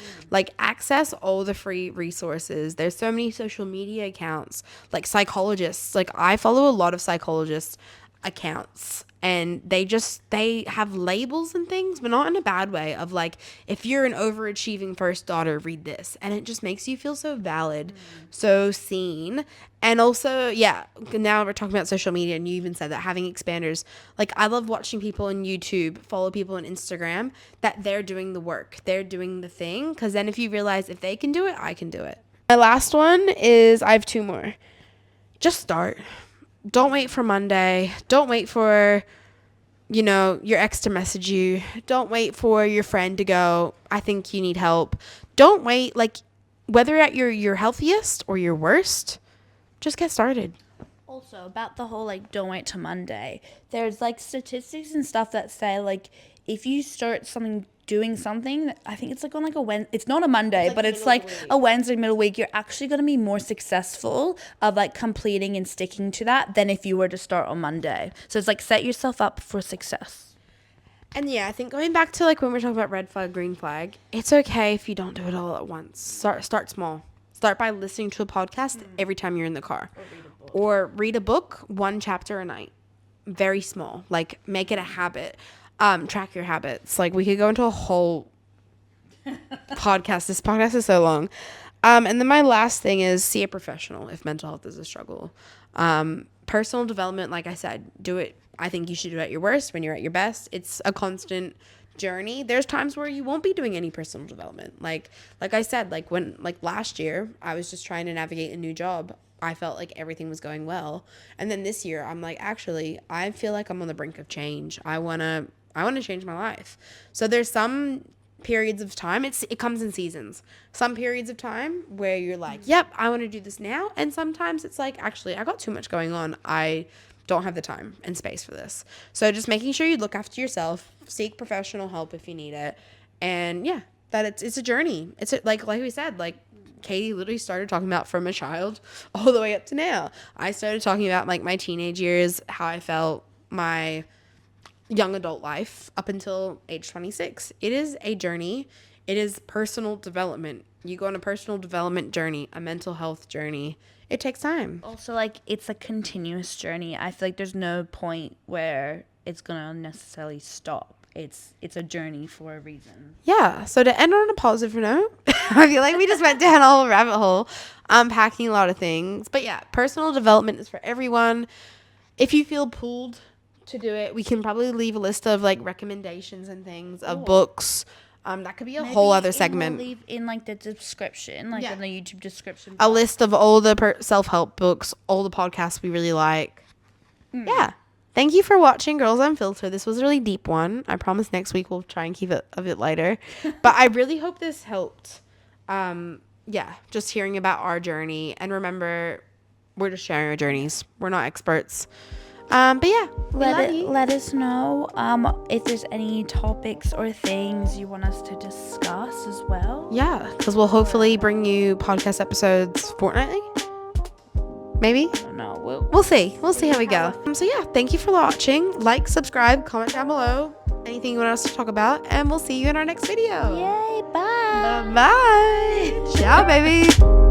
Speaker 2: Access all the free resources. There's so many social media accounts, psychologists. I follow a lot of psychologists accounts, and they have labels and things, but not in a bad way, of if you're an overachieving first daughter, read this, and it just makes you feel so valid, so seen. And also, yeah, now we're talking about social media, and you even said that, having expanders. I love watching people on YouTube, follow people on Instagram, that they're doing the work, they're doing the thing, because then if you realize if they can do it, I can do it. My last one is, I have two more. just start. Don't wait for Monday. Don't wait for, your ex to message you. Don't wait for your friend to go, I think you need help. Don't wait. Like, whether at your healthiest or your worst, just get started.
Speaker 1: Also, about the whole, like, don't wait till Monday. There's, like, statistics and stuff that say, like, if you start doing something, I think it's, like, on, like, a Wednesday. It's not a Monday, but it's, like, a Wednesday, middle week. You're actually going to be more successful of, like, completing and sticking to that than if you were to start on Monday. So it's, like, set yourself up for success.
Speaker 2: And yeah, I think going back to, like, when we're talking about red flag, green flag, it's okay if you don't do it all at once. Start small. Start by listening to a podcast every time you're in the car. Or read a book, 1 chapter a night. Very small. Like, make it a habit. Track your habits. Like, we could go into a whole podcast. This podcast is so long. And then my last thing is see a professional if mental health is a struggle. Personal development, like I said, do it. I think you should do it at your worst when you're at your best. It's a constant journey. There's times where you won't be doing any personal development. Like I said, like last year, I was just trying to navigate a new job. I felt like everything was going well. And then this year, I'm like, actually, I feel like I'm on the brink of change. I want to change my life. So there's some periods of time, it comes in seasons. Some periods of time where you're like, yep, I want to do this now. And sometimes it's like, actually, I got too much going on. I don't have the time and space for this. So just making sure you look after yourself, seek professional help if you need it. And yeah, that it's a journey. It's like we said, like, Katie literally started talking about from a child all the way up to now. I started talking about, like, my teenage years, how I felt, my young adult life up until age 26. It is a journey. It is personal development. You go on a personal development journey, a mental health journey. It takes time.
Speaker 1: Also, like, it's a continuous journey. I feel like there's no point where it's going to necessarily stop. It's a journey for a reason.
Speaker 2: Yeah. So to end on a positive note, I feel like we just went down a whole rabbit hole, unpacking a lot of things. But yeah, personal development is for everyone. If you feel pulled to do it, we can probably leave a list of, like, recommendations and things of books. That could be a whole other segment.
Speaker 1: We'll leave in, like, the description, like, in the YouTube description.
Speaker 2: A list of all the self-help books, all the podcasts we really like. Yeah. Thank you for watching Girls Unfiltered. This was a really deep one. I promise next week we'll try and keep it a bit lighter. But I really hope this helped. Yeah, just hearing about our journey. And remember, we're just sharing our journeys. We're not experts. But yeah,
Speaker 1: let us know if there's any topics or things you want us to discuss as well.
Speaker 2: Yeah, because we'll hopefully bring you podcast episodes fortnightly. Maybe?
Speaker 1: I don't know.
Speaker 2: We'll see. We'll see how we go. So yeah, thank you for watching. Like, subscribe, comment down below. Anything you want us to talk about. And we'll see you in our next video.
Speaker 1: Yay, bye.
Speaker 2: Bye. Ciao, baby.